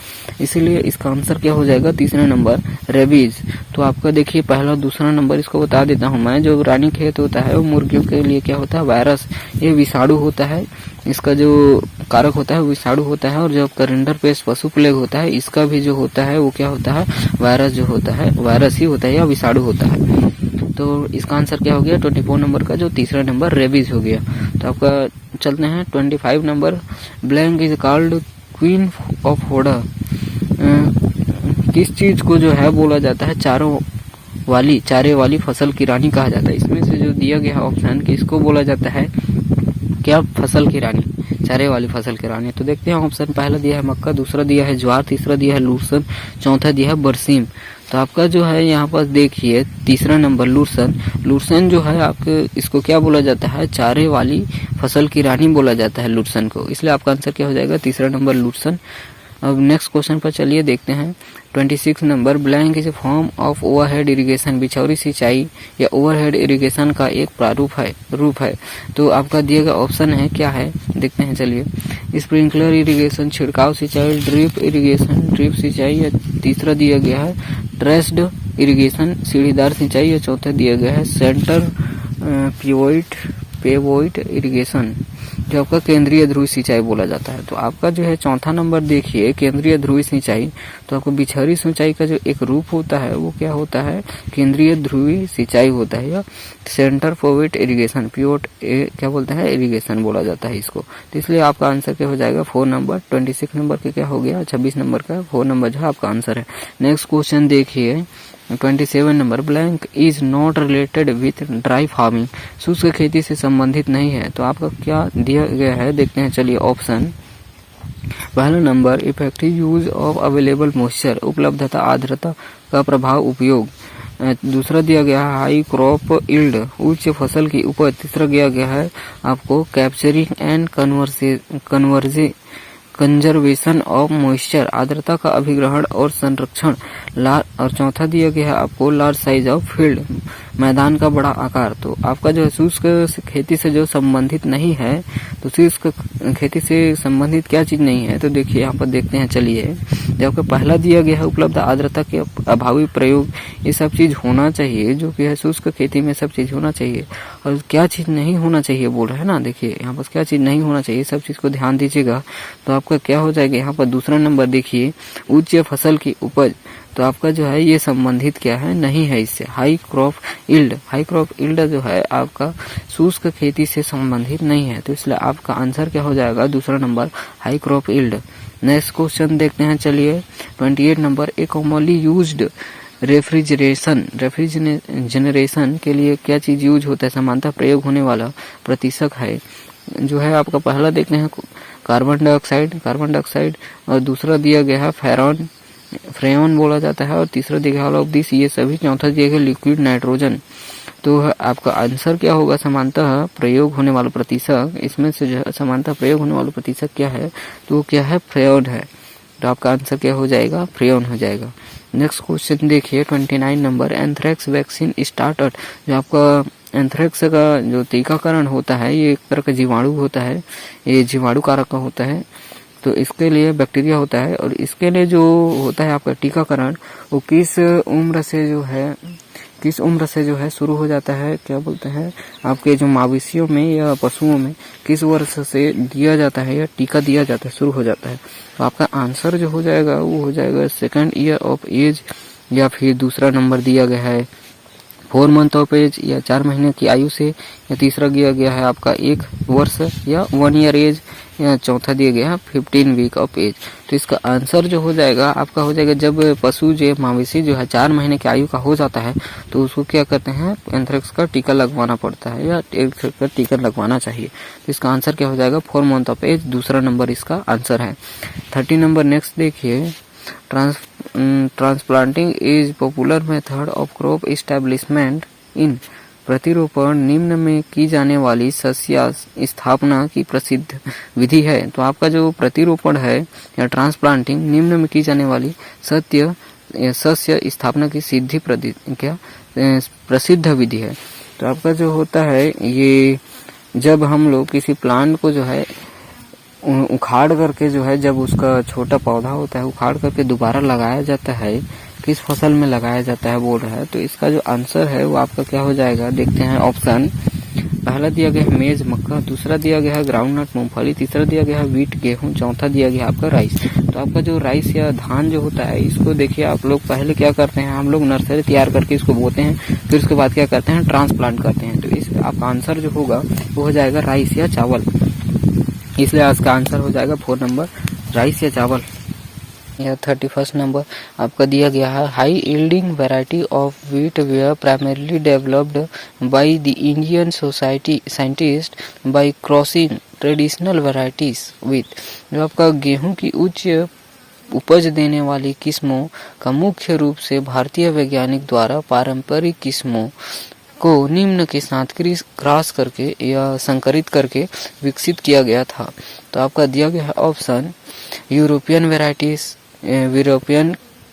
इसीलिए इसका आंसर क्या हो जाएगा, तीसरा नंबर रेबीज। तो आपका देखिए पहला दूसरा नंबर इसको बता देता हूँ मैं। जो रानीखेत होता है वो मुर्गियों के लिए क्या होता है, वायरस, ये विषाणु होता है। इसका जो कारक होता है वो विषाणु होता है। और जो आपका रिंडरपेस्ट पशु प्लेग होता है, इसका भी जो होता है वो क्या होता है, वायरस जो होता है, वायरस ही होता है या विषाणु होता है। तो इसका आंसर क्या हो गया, 24 नंबर का जो तीसरा नंबर रेबीज हो गया। तो आपका चलते हैं 25 number, blank is called queen of फोड़ा। किस चीज को जो है बोला जाता है, चारे वाली फसल की रानी कहा जाता है। इसमें से जो दिया गया ऑप्शन कि इसको बोला जाता है क्या, फसल की रानी, चारे वाली फसल की रानी। तो देखते हैं ऑप्शन पहला दिया है मक्का, दूसरा दिया है ज्वार, तीसरा दिया है लूसन, चौथा दिया है बरसीम। तो आपका जो है यहाँ पर देखिए तीसरा नंबर लूसन जो है आपके, इसको क्या बोला जाता है, चारे वाली फसल की रानी बोला जाता है लूसन को। इसलिए आपका आंसर क्या हो जाएगा, तीसरा नंबर लूसन। अब नेक्स्ट क्वेश्चन पर चलिए देखते हैं 26 number, blank is a form of overhead irrigation. बिछौरी सिंचाई या ओवरहेड इरिगेशन का एक रूप है। तो आपका दिया गया ऑप्शन है क्या है, देखते हैं चलिए। स्प्रिंकलर इरिगेशन, छिड़काव सिंचाई, ड्रिप सिंचाई, या तीसरा दिया गया है ट्रेस्ड इरिगेशन, सीढ़ीदार सिंचाई, या चौथा दिया गया है सेंटर पेवोइट इरिगेशन, जो आपका केंद्रीय ध्रुवी सिंचाई बोला जाता है। तो आपका जो है चौथा नंबर देखिए केंद्रीय ध्रुवी सिंचाई। तो आपको बिछौरी सिंचाई का जो एक रूप होता है वो क्या होता है, केंद्रीय ध्रुवी सिंचाई होता है, या सेंटर पोवेट इरिगेशन, क्या बोलते हैं, इरिगेशन बोला जाता है इसको। तो इसलिए आपका आंसर क्या हो जाएगा, 4 नंबर। 26 नंबर के क्या हो गया, 26 नंबर का 4 नंबर जो है आपका आंसर है। नेक्स्ट क्वेश्चन देखिए 27 number, blank is not related with dry farming. शुष्क खेती से संबंधित नहीं है। तो आपका क्या दिया गया है, देखते हैं चलिए ऑप्शन। पहला number, effective use of available moisture, उपलब्धता, आर्द्रता का प्रभाव, उपयोग। दूसरा दिया गया है हाई क्रॉप यील्ड, उच्च फसल की उपज। तीसरा दिया गया है आपको capturing and conservation of moisture, आर्द्रता का अभिग्रहण और संरक्षण। और चौथा दिया गया है आपको लार्ज साइज ऑफ फील्ड, मैदान का बड़ा आकार। तो आपका जो है शुष्क खेती से जो संबंधित नहीं है, तो शुष्क खेती से संबंधित क्या चीज नहीं है, तो देखिए यहाँ पर देखते हैं। चलिए, जो आपका पहला दिया गया है उपलब्ध आर्द्रता के अभावी प्रयोग, ये सब चीज होना चाहिए, जो कि है शुष्क खेती में सब चीज होना चाहिए। और क्या चीज नहीं होना चाहिए बोल रहे हैं ना, देखिए यहाँ पर क्या चीज नहीं होना चाहिए, सब चीज को ध्यान दीजिएगा। तो आपका क्या हो जाएगा, यहाँ पर दूसरा नंबर देखिए उच्च फसल की उपज। तो आपका जो है ये संबंधित क्या है, नहीं है इससे। हाई क्रॉप यील्ड जो है आपका शुष्क खेती से संबंधित नहीं है, तो इसलिए आपका आंसर क्या हो जाएगा, दूसरा number high crop yield. Next question देखते हैं। चलिए 28 नंबर, ए कॉमनली यूज्ड रेफ्रिजरेशन के लिए क्या चीज यूज होता है, समानतः प्रयोग होने वाला प्रतिशत है, जो है आपका पहला देखते हैं कार्बन डाइऑक्साइड, और दूसरा दिया गया है फ्रेन बोला जाता है, और तीसरा दिया गया ऑल ऑफ दिस, ये सभी। चौथा दिया गया लिक्विड नाइट्रोजन। तो आपका आंसर क्या होगा, समानतः प्रयोग होने वाला प्रतिशत। इसमें से जो है समानतः प्रयोग होने वाला प्रतिशत क्या है, तो वो क्या है, फ्रेन है। तो आपका आंसर क्या हो जाएगा, फ्रेन हो जाएगा। नेक्स्ट क्वेश्चन देखिए 29 नंबर, एंथ्रेक्स वैक्सीन स्टार्टर। जो आपका एंथ्रेक्स का जो टीकाकरण होता है, ये एक तरह का जीवाणु होता है, ये जीवाणु कारक का होता है। तो इसके लिए बैक्टीरिया होता है, और इसके लिए जो होता है आपका टीकाकरण, वो किस उम्र से जो है शुरू हो जाता है, क्या बोलते हैं, आपके जो मवेशियों में या पशुओं में किस वर्ष से दिया जाता है या टीका दिया जाता है, शुरू हो जाता है। तो आपका आंसर जो हो जाएगा वो हो जाएगा 2nd ईयर ऑफ एज, या फिर दूसरा नंबर दिया गया है 4 मंथ ऑफ एज, या 4 महीने की आयु से, या तीसरा दिया गया है आपका 1 वर्ष या 1 ईयर एज, या चौथा दिया गया है 15 वीक ऑफ एज। तो इसका आंसर जो हो जाएगा आपका हो जाएगा, जब पशु जो मवेशी जो है 4 महीने की आयु का हो जाता है, तो उसको क्या करते हैं, एंथ्रेक्स का टीका लगवाना पड़ता है, या एंथ्रेक्स का टीका लगवाना चाहिए। तो इसका आंसर क्या हो जाएगा, 4 मंथ ऑफ एज, दूसरा नंबर इसका आंसर है। 30 नंबर नेक्स्ट देखिए, transplanting is popular method of crop establishment in. प्रतिरोपण निम्न में की जाने वाली सस्य स्थापना की प्रसिद्ध विधि है। तो आपका जो प्रतिरोपण है या ट्रांसप्लांटिंग निम्न में की जाने वाली सस्य स्थापना की प्रसिद्ध विधि है। तो आपका जो होता है, ये जब हम लोग किसी प्लांट को जो है उखाड़ करके जो है, जब उसका छोटा पौधा होता है उखाड़ करके दोबारा लगाया जाता है, किस फसल में लगाया जाता है बोल रहा है। तो इसका जो आंसर है वो आपका क्या हो जाएगा, देखते हैं। ऑप्शन पहला दिया गया है मेज मक्का, दूसरा दिया गया है ग्राउंड नट मूंगफली, तीसरा दिया गया है व्हीट गेहूं, चौथा दिया गया आपका राइस। तो आपका जो राइस या धान जो होता है, इसको देखिए आप लोग पहले क्या करते हैं, हम लोग नर्सरी तैयार करके इसको बोते हैं, फिर उसके बाद क्या करते हैं, ट्रांसप्लांट करते हैं। तो इस आपका आंसर जो होगा वो हो जाएगा राइस या चावल, इसलिए आज का आंसर हो जाएगा 4 नंबर राइस या चावल। यह 31 नंबर आपका दिया गया है, high yielding variety of wheat were primarily developed by the Indian society scientist by crossing traditional varieties with. जो आपका गेहूं की उच्च उपज देने वाली किस्मों का मुख्य रूप से भारतीय वैज्ञानिक द्वारा पारंपरिक किस्मों को निम्न के साथ क्रॉस करके या संकरित करके विकसित किया गया था। तो आपका दिया गया है ऑप्शन यूरोपियन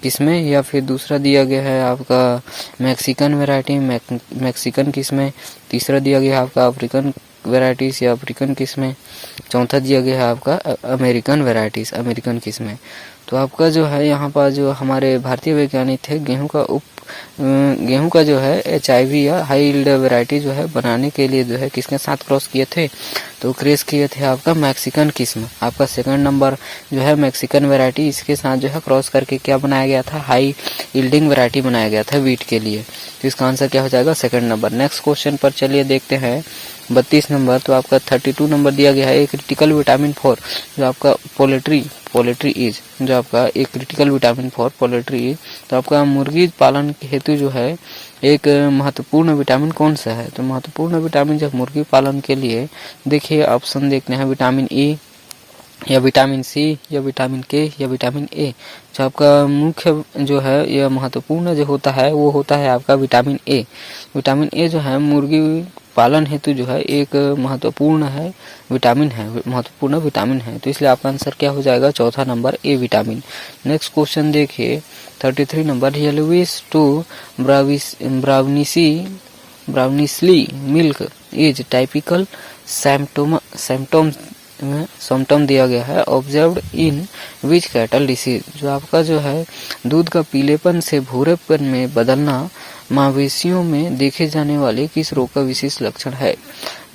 किस्में, या फिर दूसरा दिया गया है आपका मैक्सिकन वैरायटी मैक्सिकन किस्में, तीसरा दिया गया है आपका अफ्रीकन वैरायटीज या अफ्रीकन किस्में, चौथा दिया गया है आपका अमेरिकन वैरायटीज अमेरिकन किस्में। तो आपका जो है यहाँ पर जो हमारे भारतीय वैज्ञानिक थे, गेहूं का जो है HIV या हाई यील्ड वैरायटी जो है बनाने के लिए जो है किसके साथ क्रॉस किए थे, तो क्रॉस किए थे आपका मैक्सिकन किस्म। आपका 2nd नंबर जो है मैक्सिकन वैरायटी, इसके साथ जो है क्रॉस करके क्या बनाया गया था, हाई यील्डिंग वैरायटी बनाया गया था व्हीट के लिए। तो इसका आंसर क्या हो जाएगा, 2nd नंबर। नेक्स्ट क्वेश्चन पर चलिए देखते हैं 32 नंबर। तो आपका 32 नंबर दिया गया है, क्रिटिकल विटामिन 4 जो आपका पोल्ट्री इज, जो आपका एक क्रिटिकल विटामिन 4 पोल्ट्री इज। तो आपका मुर्गी पालन के हेतु जो है एक महत्वपूर्ण विटामिन कौन सा है, तो महत्वपूर्ण विटामिन जब मुर्गी पालन के लिए देखिए ऑप्शन देखते हैं, विटामिन E, या विटामिन सी या विटामिन के या विटामिन ए। जो आपका मुख्य जो है या महत्वपूर्ण जो होता है वो होता है आपका विटामिन ए। विटामिन ए जो है मुर्गी पालन हेतु जो है एक महत्वपूर्ण है विटामिन है, महत्वपूर्ण विटामिन है। तो इसलिए आपका आंसर क्या हो जाएगा, चौथा number A vitamin. Next question देखिए 33 number, yellowish to brownishly milk is typical symptom दिया गया है observed in which cattle disease. जो आपका जो है दूध का पीलेपन से भूरेपन में बदलना मवेशियों में देखे जाने वाले किस रोग का विशेष लक्षण है।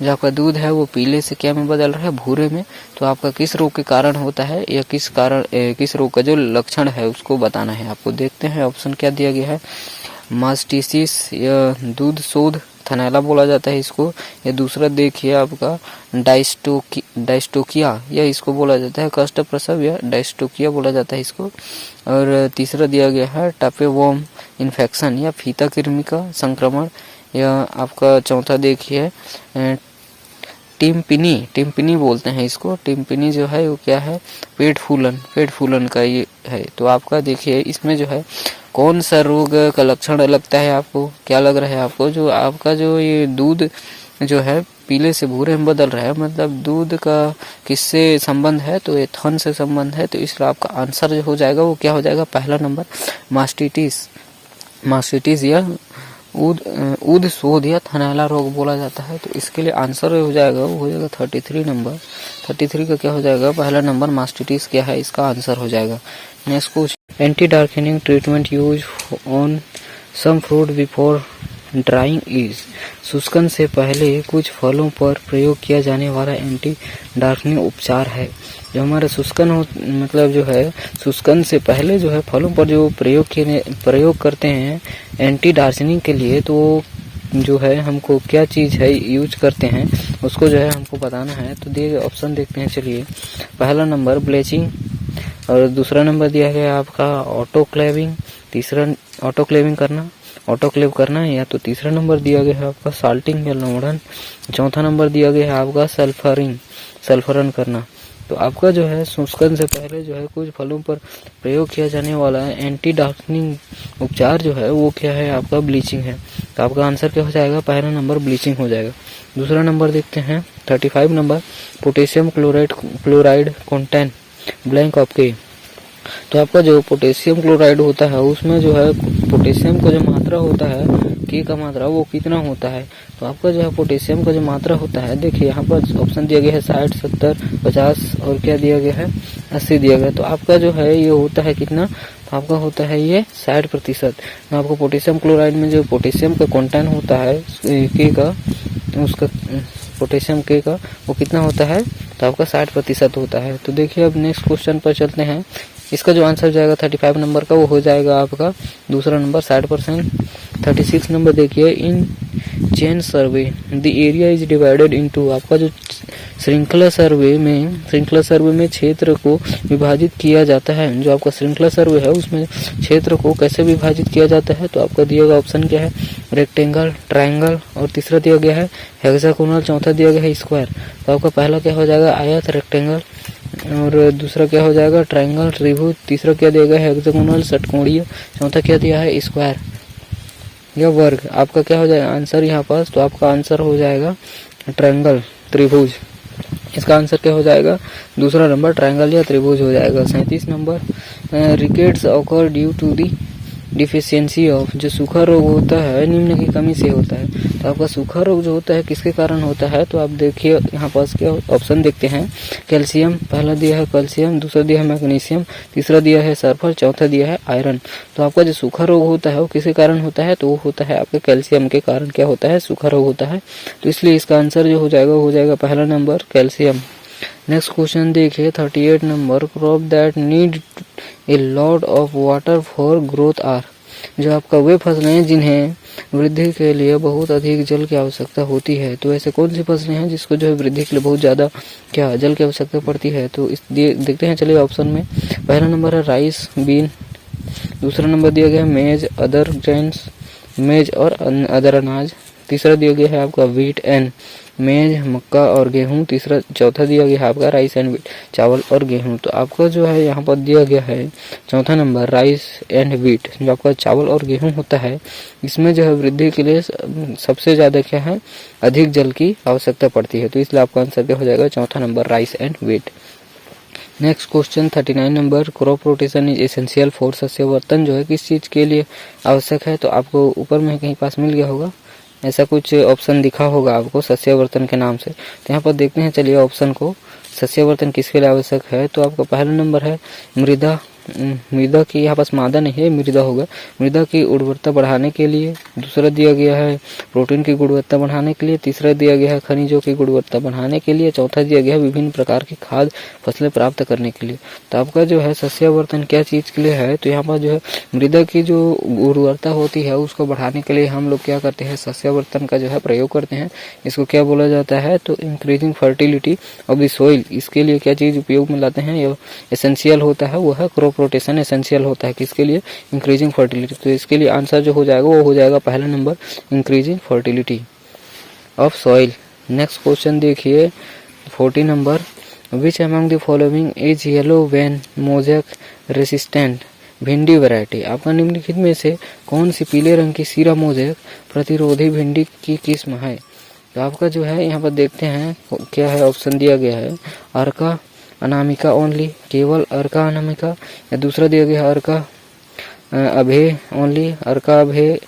जो आपका दूध है वो पीले से क्या में बदल रहा है, भूरे में, तो आपका किस रोग के कारण होता है या किस रोग का जो लक्षण है उसको बताना है आपको। देखते हैं ऑप्शन क्या दिया गया है, मास्टिसिस या दूध शोध थनैला बोला जाता है इसको, या दूसरा देखिए आपका डायस्टोकिया या इसको बोला जाता है कष्ट प्रसव या डायस्टोकिया बोला जाता है इसको, और तीसरा दिया गया है टापेवॉर्म इन्फेक्शन या फीता कृमि का संक्रमण, या आपका चौथा देखिए टिम्पनी बोलते हैं इसको। टिम्पनी जो है वो क्या है, पेट फूलन का ये है। तो आपका देखिए इसमें जो है कौन सा रोग का लक्षण लगता है आपको, क्या लग रहा है आपको, जो आपका जो ये दूध जो है पीले से भूरे में बदल रहा है, मतलब दूध का किससे संबंध है, तो ये थन से संबंध है। तो इसलिए आपका आंसर जो हो जाएगा वो क्या हो जाएगा, पहला नंबर मास्टिटिस या ऊद शोध या थनैला रोग बोला जाता है। तो इसके लिए आंसर हो जाएगा वो हो जाएगा 33 नंबर। 33 का क्या हो जाएगा, पहला नंबर मास्टिटिस क्या है इसका आंसर हो जाएगा। Next question, anti darkening treatment use on some fruit before drying is. शुष्कन से पहले कुछ फलों पर प्रयोग किया जाने वाला एंटी डार्कनिंग उपचार है। जो हमारा शुष्कन मतलब जो है शुष्कन से पहले जो है फलों पर जो प्रयोग करते हैं एंटी डार्कनिंग के लिए, तो जो है हमको क्या चीज़ है यूज करते हैं उसको जो है हमको बताना है। तो ऑप्शन देखते हैं, चलिए। पहला नंबर ब्लीचिंग, और दूसरा नंबर दिया गया आपका ऑटोक्लेविंग, ऑटोक्लेव करना है, या तो तीसरा नंबर दिया गया है आपका साल्टिंग या लवणन, चौथा नंबर दिया गया है आपका सल्फरन करना। तो आपका जो है शुष्कन से पहले जो है कुछ फलों पर प्रयोग किया जाने वाला है एंटी डार्कनिंग उपचार जो है वो क्या है आपका ब्लीचिंग है। तो आपका आंसर क्या हो जाएगा, पहला नंबर ब्लीचिंग हो जाएगा। दूसरा नंबर देखते हैं 35 number, potassium chloride contain blank of के। तो आपका जो पोटेशियम क्लोराइड होता है उसमें जो है पोटेशियम का जो मात्रा होता है के का मात्रा वो कितना होता है। तो आपका जो है पोटेशियम का जो मात्रा होता है, देखिए यहाँ पर ऑप्शन दिया गया है 60, 70, 50 और क्या दिया गया है 80 दिया गया। तो आपका जो है ये होता है कितना, तो आपका होता है ये 60%। तो आपको पोटेशियम क्लोराइड में जो पोटेशियम का कंटेंट होता है के का, उसका पोटेशियम के का वो कितना होता है, तो आपका 60% होता है। तो देखिए अब नेक्स्ट क्वेश्चन पर चलते हैं। इसका जो आंसर जाएगा 35 नंबर का वो हो जाएगा आपका दूसरा नंबर 60%। 36 नंबर देखिए, in chain survey the area is divided into. आपका जो श्रृंखला सर्वे में क्षेत्र को विभाजित किया जाता है। जो आपका श्रृंखला सर्वे है उसमें क्षेत्र को कैसे विभाजित किया जाता है, तो आपका दिया गया ऑप्शन क्या है, रेक्टेंगल, ट्रायंगल, और तीसरा दिया गया है हेक्सागोनल, चौथा दिया गया है स्क्वायर। तो आपका पहला क्या हो जाएगा, आयत रेक्टेंगल, और दूसरा क्या हो जाएगा ट्रायंगल त्रिभुज, तीसरा क्या दिया गया है हेक्सागोनल षटकोणीय, चौथा क्या दिया है स्क्वायर या वर्ग। आपका क्या हो जाएगा आंसर यहाँ पास, तो आपका आंसर हो जाएगा ट्रायंगल त्रिभुज। इसका आंसर क्या हो जाएगा, दूसरा नंबर ट्रायंगल या त्रिभुज हो जाएगा। 37 number, rickets occur due to the deficiency of. जो सूखा रोग होता है निम्न की कमी से होता है। तो आपका सूखा रोग जो होता है किसके कारण होता है, तो आप देखिए यहाँ पास क्या ऑप्शन देखते हैं, कैल्शियम, पहला दिया है कैल्शियम, दूसरा दिया है मैग्नीशियम, तीसरा दिया है सल्फर, चौथा दिया है आयरन। तो आपका जो सूखा रोग होता है वो किसके कारण होता है, तो वो होता है आपके कैल्शियम के कारण क्या होता है, सूखा रोग होता है। तो इसलिए इसका आंसर जो हो जाएगा पहला नंबर कैल्शियम। नेक्स्ट क्वेश्चन देखिए 38 number, crop that need a lot of water for growth are. जो आपका वे फसलें हैं जिन्हें वृद्धि के लिए बहुत अधिक जल की आवश्यकता होती है। तो ऐसे कौन सी फसलें हैं जिसको जो है वृद्धि के लिए बहुत ज़्यादा क्या जल की आवश्यकता पड़ती है, तो इस देखते हैं चलिए ऑप्शन में। पहला नंबर है राइस, बीन, दूसरा नंबर दिया गया है मेज, अदर ग्रेन्स, मेज और अदर अनाज, तीसरा दिया गया है आपका व्हीट एंड मेज, मक्का और गेहूं। चौथा दिया गया है आपका राइस एंड व्हीट, चावल और गेहूं। तो आपका जो है यहाँ पर दिया गया है चौथा नंबर राइस एंड व्हीट, जो आपका चावल और गेहूं होता है, इसमें जो है वृद्धि के लिए सबसे ज्यादा क्या है, अधिक जल की आवश्यकता पड़ती है। तो इसलिए आपका आंसर क्या हो जाएगा, चौथा number rice and wheat. Next question 39 number, crop rotation is essential for सस्यवर्धन जो है किस चीज के लिए आवश्यक है। तो आपको ऊपर में कहीं पास मिल गया होगा, ऐसा कुछ ऑप्शन दिखा होगा आपको सस्यवर्धन के नाम से। तो यहाँ पर देखते हैं, चलिए ऑप्शन को, सस्यवर्धन किसके लिए आवश्यक है। तो आपका पहला नंबर है मृदा की, यहाँ पास मादा नहीं है, मृदा होगा, मृदा की उर्वरता बढ़ाने के लिए। दूसरा दिया गया है प्रोटीन की गुणवत्ता बढ़ाने के लिए। तीसरा दिया गया है खनिजों की गुणवत्ता बढ़ाने के लिए। चौथा दिया गया है विभिन्न प्रकार की खाद्य फसलें प्राप्त करने के लिए। तो आपका जो है सस्यवर्धन क्या चीज के लिए है, तो यहाँ पर जो है मृदा की जो उर्वरता होती है उसको बढ़ाने के लिए हम लोग क्या करते हैं, सस्यवर्धन का जो है प्रयोग करते हैं। इसको क्या बोला जाता है, तो increasing fertility of the soil. इसके लिए क्या चीज उपयोग में लाते हैं, ये एसेंशियल होता है, वो है क्रॉप रोटेशन एसेंशियल होता है किसके लिए, इंक्रीजिंग फर्टिलिटी। तो इसके लिए आंसर जो हो जाएगा वो हो जाएगा पहला number increasing fertility of soil. Next question देखिए 40 number, which among the following is yellow vein mosaic resistant भिंडी वैरायटी। आपका निम्नलिखित में से कौन सी पीले रंग की सीरा मोजेक प्रतिरोधी भिंडी की किस्म है। तो आपका जो है यहाँ पर देखते हैं क्या है, ऑप्शन दिया गया है अर्का अनामिका ओनली, केवल अर्का अनामिका, या दूसरा दिया गया है अर्का अभे ओनली, अर्का अभे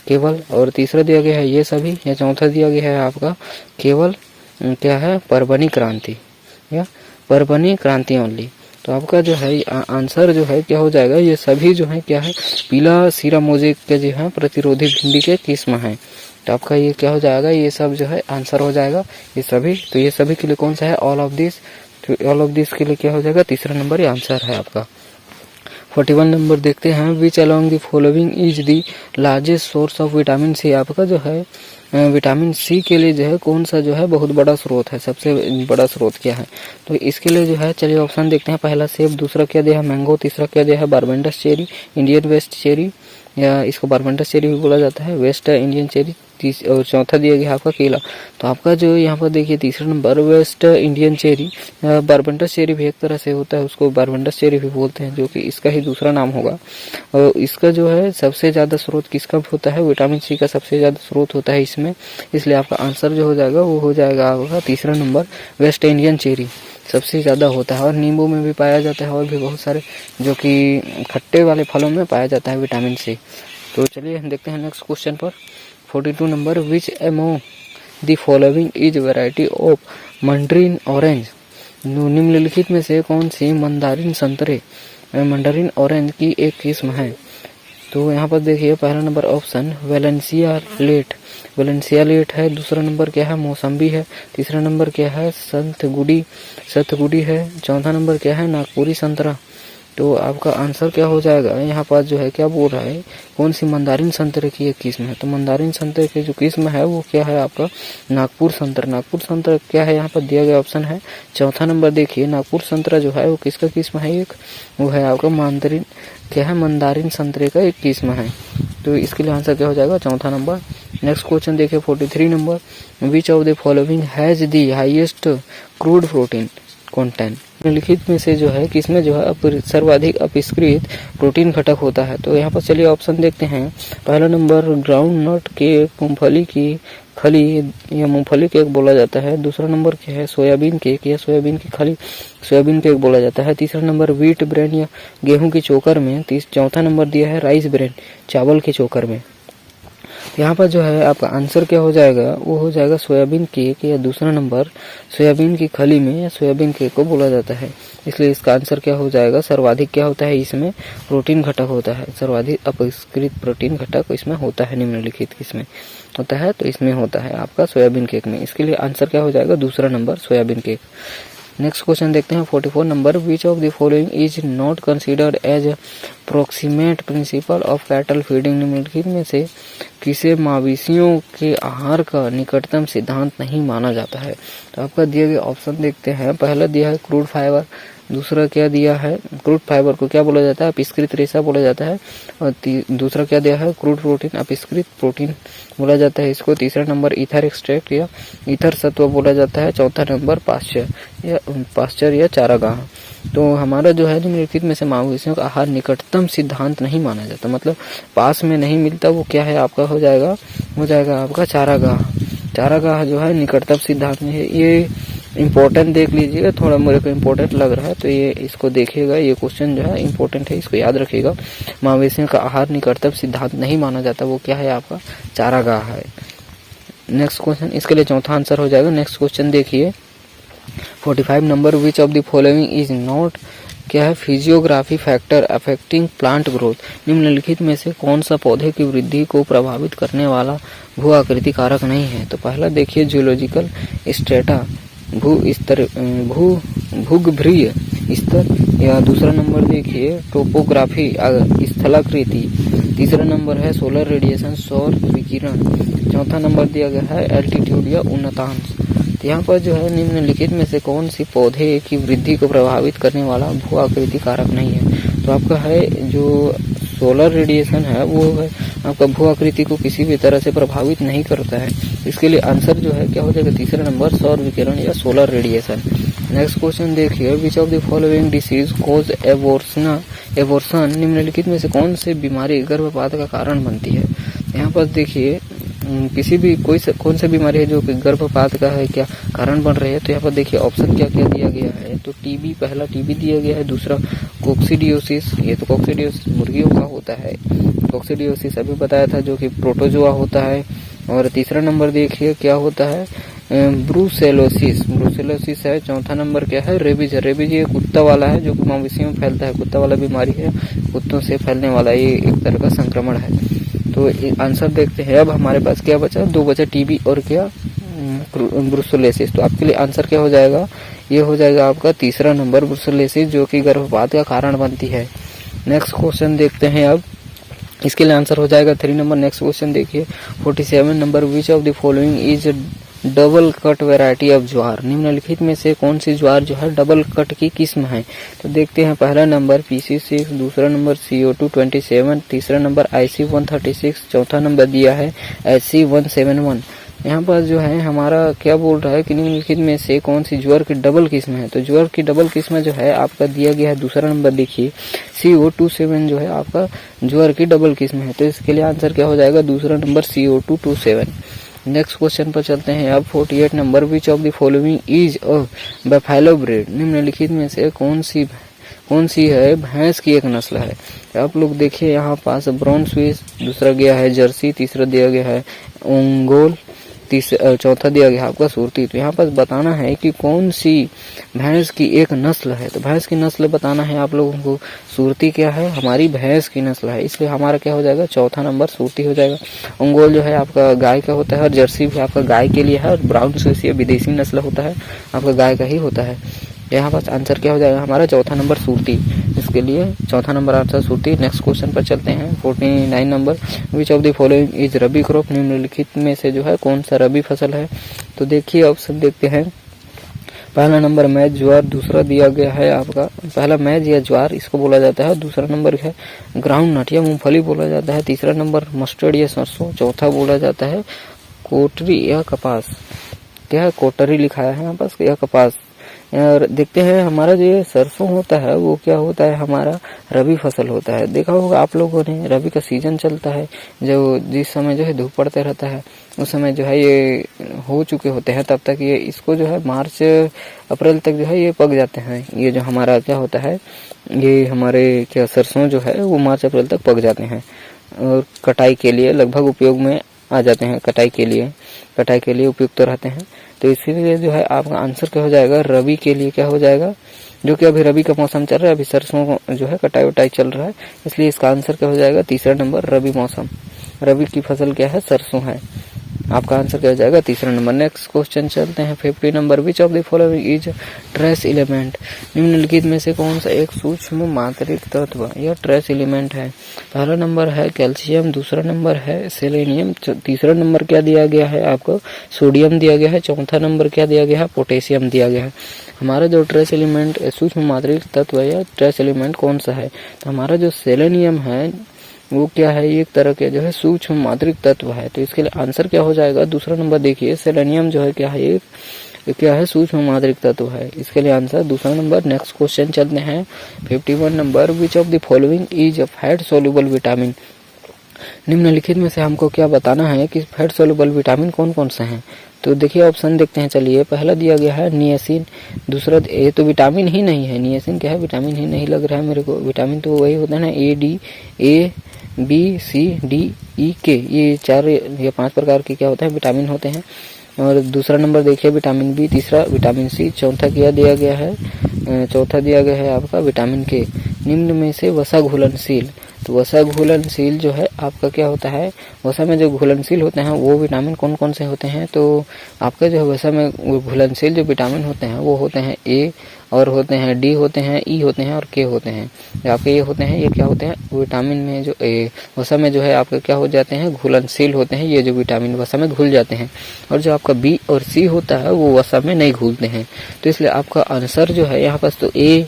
केवल, और तीसरा दिया गया है ये सभी, या चौथा दिया गया है आपका केवल क्या है, परबनी क्रांति या परबनी क्रांति ओनली। तो आपका जो है आंसर जो है क्या हो जाएगा, ये सभी जो है क्या है, पीला सीरा मोजेक के जो है प्रतिरोधी भिंडी के किस्म है। तो आपका ये क्या हो जाएगा, ये सब जो है आंसर हो जाएगा ये सभी। तो ये सभी के लिए कौन सा है, ऑल ऑफ दिस। तो ऑल ऑफ दिस के लिए क्या हो जाएगा, तीसरा नंबर ये आंसर है आपका। 41 नंबर देखते हैं, which along the following is the largest source of vitamin C. आपका जो है विटामिन सी के लिए जो है कौन सा जो है बहुत बड़ा स्रोत है, सबसे बड़ा स्रोत क्या है। तो इसके लिए जो है चलिए ऑप्शन देखते हैं, पहला सेब, दूसरा क्या दिया है मैंगो, तीसरा क्या दिया है बारबेंडस चेरी, इंडियन वेस्ट चेरी, या इसको बारबेंडस चेरी भी बोला जाता है, वेस्ट इंडियन चेरी, और चौथा दिया गया आपका केला। तो आपका जो यहाँ पर देखिए तीसरा number West Indian cherry, Barbados cherry भी एक तरह से होता है, उसको बारबेंडस चेरी भी बोलते हैं, जो कि इसका ही दूसरा नाम होगा। और इसका जो है सबसे ज्यादा स्रोत किसका होता है, विटामिन सी का सबसे ज्यादा स्रोत होता है इसमें। इसलिए आपका आंसर जो हो जाएगा वो हो जाएगा आपका तीसरा नंबर वेस्ट इंडियन चेरी सबसे ज्यादा होता है। और नींबू में भी पाया जाता है, और भी बहुत सारे जो कि खट्टे वाले फलों में पाया जाता है विटामिन सी। तो चलिए हम देखते हैं नेक्स्ट क्वेश्चन पर 42 number, which among the following is variety of mandarin orange. निम्नलिखित में से कौन सी मंडरीन ऑरेंज की एक किस्म है। तो यहाँ पर देखिए पहला नंबर ऑप्शन वेलेंसिया लेट है, दूसरा नंबर क्या है मौसम्बी है, तीसरा नंबर क्या है सतगुडी है, चौथा नंबर क्या है नागपुरी संतरा। तो आपका आंसर क्या हो जाएगा, यहाँ पर जो है क्या बोल रहा है, कौन सी मंदारिन संतरे की एक किस्म है। तो मंदारिन संतरे की जो किस्म है वो क्या है आपका नागपुर संतरा क्या है, यहाँ पर दिया गया ऑप्शन है चौथा नंबर। देखिए नागपुर संतरा जो है वो किसका किस्म है, एक वो है आपका मंदारिन संतरे का एक किस्म है। तो इसके लिए आंसर क्या हो जाएगा, चौथा नंबर। नेक्स्ट क्वेश्चन देखिए 43 number, which of the following has the highest crude protein content. निम्नलिखित में से जो है किसमें जो है सर्वाधिक अपस्कृत प्रोटीन घटक होता है। तो यहाँ पर चलिए ऑप्शन देखते हैं, पहला नंबर ग्राउंड नट केक, मूंगफली की खली या मूंगफली केक बोला जाता है, दूसरा नंबर क्या है सोयाबीन केक या सोयाबीन की खली सोयाबीन केक बोला जाता है, तीसरा नंबर व्हीट ब्रेन या गेहूं की चोकर में, चौथा नंबर दिया है राइस ब्रेन चावल की चोकर में। यहाँ पर जो है आपका आंसर क्या हो जाएगा, वो हो जाएगा सोयाबीन केक या दूसरा नंबर सोयाबीन की खली में या सोयाबीन केक को बोला जाता है। इसलिए इसका आंसर क्या हो जाएगा, सर्वाधिक क्या होता है इसमें प्रोटीन घटक होता है, सर्वाधिक अपस्कृत प्रोटीन घटक इसमें होता है, निम्नलिखित किसमें होता है, तो इसमें होता है आपका सोयाबीन केक में। इसके लिए आंसर क्या हो जाएगा, दूसरा number soybean cake. Next question देखते हैं 44 number, which of the following is not considered as approximate principle of cattle feeding. निम्नलिखित में से किसे मवेशियों के आहार का निकटतम सिद्धांत नहीं माना जाता है। तो आपका दिए गए ऑप्शन देखते हैं, पहला दिया है क्रूड फाइबर दूसरा क्या दिया है, क्रूड फाइबर को क्या बोला जाता है, अपस्कृत रेशा बोला जाता है। और दूसरा क्या दिया है, क्रूड प्रोटीन, अपस्कृत प्रोटीन बोला जाता है इसको। तीसरा नंबर ईथर एक्सट्रैक्ट या ईथर सत्व बोला जाता है। चौथा नंबर पास्चर या चारागाह। तो हमारा जो है निम्नलिखित में से मवेशियों का आहार निकटतम सिद्धांत नहीं माना जाता, मतलब पास में नहीं मिलता, वो क्या है आपका हो जाएगा आपका चारागाह। चारागाह जो है निकटतम सिद्धांत में है। ये इम्पोर्टेंट देख लीजिएगा, थोड़ा मेरे को इम्पोर्टेंट लग रहा है तो ये इसको देखिएगा, ये क्वेश्चन जो है इम्पोर्टेंट है, इसको याद रखिएगा। मवेशियों का आहार निकटतम सिद्धांत नहीं माना जाता, वो क्या है आपका चारागाह है। नेक्स्ट क्वेश्चन, इसके लिए चौथा आंसर हो जाएगा। नेक्स्ट क्वेश्चन देखिए 45 number, which of the following is not क्या है, physiography factor affecting plant growth. निम्नलिखित में से कौन सा पौधे की वृद्धि को प्रभावित करने वाला भू आकृति कारक नहीं है। तो पहला देखिए जियोलॉजिकल स्ट्रेटा, भूगर्भीय स्तर, या दूसरा नंबर देखिए टोपोग्राफी स्थलाकृति, तीसरा नंबर है सोलर रेडिएशन सौर विकिरण, चौथा नंबर दिया गया है एल्टीट्यूड या उन्नतांश। तो यहाँ पर जो है निम्नलिखित में से कौन सी पौधे की वृद्धि को प्रभावित करने वाला भू आकृति कारक नहीं है। तो आपका है जो सोलर रेडिएशन है वो है आपका भू आकृति को किसी भी तरह से प्रभावित नहीं करता है। इसके लिए आंसर जो है क्या हो जाएगा, तीसरा नंबर सौर विकिरण या सोलर रेडिएशन। नेक्स्ट क्वेश्चन देखिए, विच of the following disease cause abortion. निम्नलिखित में से कौन सी बीमारी गर्भपात का कारण बनती है। यहाँ पर देखिए किसी भी कौन सी बीमारी है जो कि गर्भपात का है क्या कारण बन रही है। तो यहाँ पर देखिए ऑप्शन क्या क्या दिया गया है। तो टीबी, पहला टीबी दिया गया है, दूसरा कोक्सीडियोसिस, ये तो कोक्सीडियोसिस मुर्गियों का होता है, कोक्सीडियोसिस अभी बताया था जो कि प्रोटोजोआ होता है। और तीसरा नंबर देखिए क्या होता है, ब्रूसेलोसिस है। चौथा नंबर क्या है, रेबीज है। रेबीज ये कुत्ता वाला है जो कि मवेशियों में फैलता है, कुत्ता वाला बीमारी है, कुत्तों से फैलने वाला ये एक तरह का संक्रमण है। तो आंसर देखते हैं। अब हमारे पास क्या बचा, दो बचा, टीबी और क्या ब्रूसेलोसिस। तो आपके लिए आंसर क्या हो जाएगा, ये हो जाएगा आपका तीसरा नंबर ब्रूसेलोसिस, जो कि गर्भपात का कारण बनती है। नेक्स्ट क्वेश्चन देखते हैं अब, इसके लिए आंसर हो जाएगा 3 नंबर। नेक्स्ट क्वेश्चन देखिए 47 number, which of the following is double cut variety of jowar. निम्नलिखित में से कौन सी ज्वार जो है डबल कट की किस्म है। तो देखते हैं, पहला नंबर PC6, दूसरा नंबर CO227, तीसरा नंबर IC136, चौथा नंबर दिया है SC171। यहाँ पर जो है हमारा क्या बोल रहा है कि निम्नलिखित में से कौन सी ज्वार की डबल किस्म है। तो ज्वार की डबल किस्म जो है आपका दिया गया है, दूसरा नंबर देखिए CO27 जो है आपका ज्वार की डबल किस्म है। तो इसके लिए आंसर क्या हो जाएगा, दूसरा नंबर CO227। नेक्स्ट क्वेश्चन पर चलते हैं अब 48 number, which of the following is a buffalo breed. निम्नलिखित में से कौन सी है भैंस की एक नस्ल है। आप लोग देखिए यहाँ पास ब्राउन स्विस, दूसरा गया है जर्सी, तीसरा दिया गया है ओंगोल, चौथा दिया गया आपका सुरती। तो यहाँ पर बताना है कि कौन सी भैंस की एक नस्ल है। तो भैंस की नस्ल बताना है आप लोगों को। सुरती क्या है, हमारी भैंस की नस्ल है, इसलिए हमारा क्या हो जाएगा, चौथा नंबर सुरती हो जाएगा। ओंगोल जो है आपका गाय का होता है, और जर्सी भी आपका गाय के लिए है, और ब्राउन स्विस ये विदेशी नस्ल होता है, आपका गाय का ही होता है। यहाँ पर आंसर क्या हो जाएगा हमारा, चौथा नंबर सुरती। इसके लिए चौथा number answer Surti. Next question पर चलते हैं 49 number, which of the following is rabi crop. निम्नलिखित में से जो है कौन सा रबी फसल है। तो देखिए ऑप्शन देखते हैं, पहला नंबर मैज ज्वार, दूसरा दिया गया है आपका, पहला मैज या ज्वार इसको बोला जाता है, दूसरा नंबर है ग्राउंड नट या मूंगफली बोला जाता है, तीसरा नंबर मस्टर्ड या सरसों, चौथा बोला जाता है कोटरी या कपास। क्या है, कोटरी लिखाया है यहाँ पास या कपास। और देखते हैं हमारा जो ये सरसों होता है वो क्या होता है, हमारा रबी फसल होता है। देखा होगा आप लोगों ने, रबी का सीजन चलता है, जो जिस समय जो है धूप पड़ते रहता है उस समय जो है ये हो चुके होते हैं, तब तक ये इसको जो है मार्च अप्रैल तक जो है ये पक जाते हैं। ये जो हमारा क्या होता है, ये हमारे क्या सरसों जो है वो मार्च अप्रैल तक पक जाते हैं और कटाई के लिए लगभग उपयोग में आ जाते हैं, कटाई के लिए उपयुक्त रहते हैं। तो इसीलिए जो है आपका आंसर क्या हो जाएगा, रबी के लिए क्या हो जाएगा, जो कि अभी रबी का मौसम चल रहा है, अभी सरसों जो है कटाई उटाई चल रहा है, इसलिए इसका आंसर क्या हो जाएगा, तीसरा नंबर रबी मौसम। रबी की फसल क्या है, सरसों है। आपका आंसर क्या हो जाएगा? तीसरा नंबर। नेक्स्ट क्वेश्चन चलते हैं 50 number. Which of the following is trace element? निम्नलिखित में से कौन सा एक सूक्ष्म मात्रिक तत्व या ट्रेस एलिमेंट है? पहला नंबर है कैल्शियम, दूसरा नंबर है सेलेनियम, तीसरा नंबर क्या दिया गया है आपको? सोडियम दिया गया है, चौथा नंबर क्या दिया गया है? पोटेशियम दिया गया है। हमारा जो ट्रेस एलिमेंट सूक्ष्म मात्रिक तत्व या ट्रेस एलिमेंट कौन सा है? तो हमारा जो सेलेनियम है वो क्या है? एक तरह के जो है सूक्ष्म मात्रिक तत्व है। तो इसके लिए आंसर क्या हो जाएगा? दूसरा नंबर देखिए, सेलेनियम जो है क्या है? एक क्या है? सूक्ष्म मात्रिक तत्व है। इसके लिए आंसर दूसरा नंबर। नेक्स्ट क्वेश्चन चलते हैं 51 number. Which of the following is a fat soluble vitamin? निम्नलिखित में से हमको क्या बताना है कि फैट सोल्यूबल विटामिन कौन कौन से हैं? तो देखिए ऑप्शन देखते हैं। चलिए, पहला दिया गया है नियासिन, दूसरा ये तो विटामिन ही नहीं है, नियासिन क्या है? विटामिन ही नहीं लग रहा है मेरे को। विटामिन तो वही होता है ना, A B C D E के, ये 4 या 5 प्रकार के क्या होते हैं? विटामिन होते हैं। और दूसरा नंबर देखिए विटामिन बी, तीसरा विटामिन सी, चौथा क्या दिया गया है? चौथा दिया गया है आपका विटामिन के। निम्न में से वसा घुलनशील, तो वसा घुलनशील जो है आपका क्या होता है? वसा में जो घुलनशील होते हैं वो विटामिन कौन कौन से होते हैं? तो आपका जो है वसा में घुलनशील जो विटामिन होते हैं वो होते हैं ए, और होते हैं डी, होते हैं ई, होते हैं और के होते हैं। जो आपके ये होते हैं, ये क्या होते हैं? विटामिन में जो वसा में जो है आपके क्या हो जाते हैं? घुलनशील होते हैं। ये जो विटामिन वसा में घुल जाते हैं। और जो आपका बी और सी होता है वो वसा में नहीं घुलते हैं। तो इसलिए आपका आंसर जो है यहाँ पास तो ए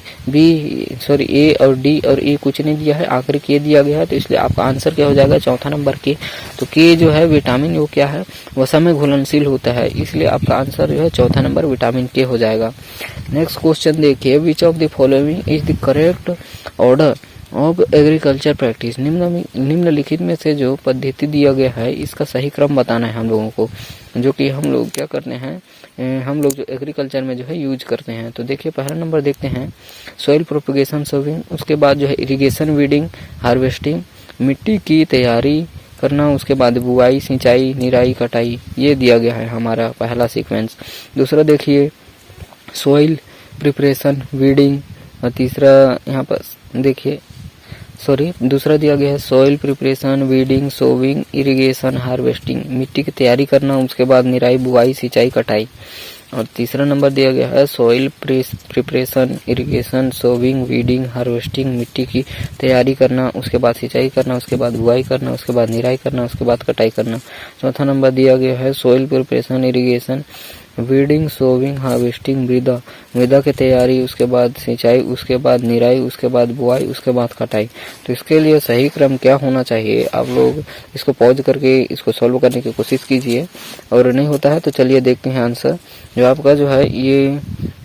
और डी और ई कुछ नहीं दिया है, आखिरी के दिया गया है। तो इसलिए आपका आंसर क्या हो जाएगा? चौथा नंबर के। तो के जो है विटामिन वो क्या है? वसा में घुलनशील होता है। इसलिए आपका आंसर जो है चौथा नंबर विटामिन के हो जाएगा। नेक्स्ट क्वेश्चन देखिए, विच of the following is the correct order of agriculture practice? निम्नलिखित में से जो पद्धति दिया गया है इसका सही क्रम बताना है हम लोगों को, जो कि हम लोग क्या करते हैं, हम लोग जो एग्रीकल्चर में जो है यूज करते हैं। तो देखिए पहला नंबर देखते हैं सॉइल प्रोपगेशन सोविंग, उसके बाद जो है इरिगेशन, वीडिंग, हार्वेस्टिंग, मिट्टी की तैयारी करना, उसके बाद बुआई, सिंचाई, निराई, कटाई, ये दिया गया है हमारा पहला सीक्वेंस। दूसरा देखिए सॉइल प्रिपरेशन, वीडिंग, और तीसरा यहाँ पर देखिए दूसरा दिया गया है soil preparation, weeding, sowing, irrigation, harvesting, मिट्टी की तैयारी करना, उसके बाद निराई, बुआई, सिंचाई, कटाई। और तीसरा नंबर दिया गया है soil preparation, irrigation, sowing, weeding, harvesting, मिट्टी की तैयारी करना, उसके बाद सिंचाई करना, उसके बाद बुआई करना, उसके बाद निराई करना, उसके बाद कटाई करना। चौथा नंबर दिया गया है soil preparation, irrigation, weeding, sowing, harvesting, मृदा की तैयारी, उसके बाद सिंचाई, उसके बाद निराई, उसके बाद बुआई, उसके बाद कटाई। तो इसके लिए सही क्रम क्या होना चाहिए? आप लोग इसको पॉज करके इसको सॉल्व करने की कोशिश कीजिए, और नहीं होता है तो चलिए देखते हैं आंसर। जो आपका जो है ये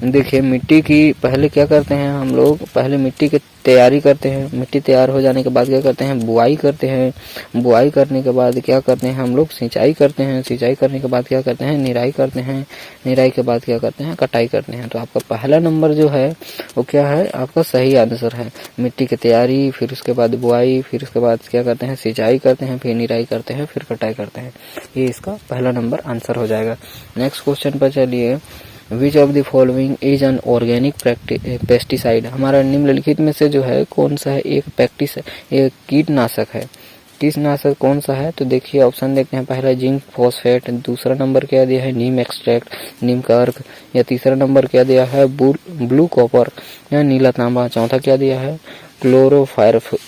देखिए मिट्टी की पहले क्या करते हैं हम लोग? पहले मिट्टी की तैयारी करते हैं। मिट्टी तैयार हो जाने के बाद क्या करते हैं? बुआई करते हैं। बुआई करने के बाद क्या करते हैं हम लोग? सिंचाई करते हैं। सिंचाई करने के बाद क्या करते हैं? निराई करते हैं। निराई के बाद क्या करते हैं? कटाई करते हैं। तो आपका पहला नंबर जो है वो क्या है? आपका सही आंसर है। मिट्टी की तैयारी, फिर उसके बाद बुआई, फिर उसके बाद क्या करते हैं? सिंचाई करते हैं, फिर निराई करते हैं, फिर कटाई करते हैं। ये इसका पहला नंबर आंसर हो जाएगा। नेक्स्ट क्वेश्चन पर चलिए, which of the following is an organic pesticide? हमारा निम्नलिखित में से जो है कौन सा है एक कीटनाशक है? कीटनाशक कौन सा है? तो देखिए ऑप्शन देखते हैं। पहला जिंक फॉस्फेट, दूसरा नंबर क्या दिया है? नीम एक्सट्रैक्ट, नीम का अर्क, या तीसरा नंबर क्या दिया है? ब्लू कॉपर या नीला तांबा, चौथा क्या दिया है? क्लोरोपायरफिस।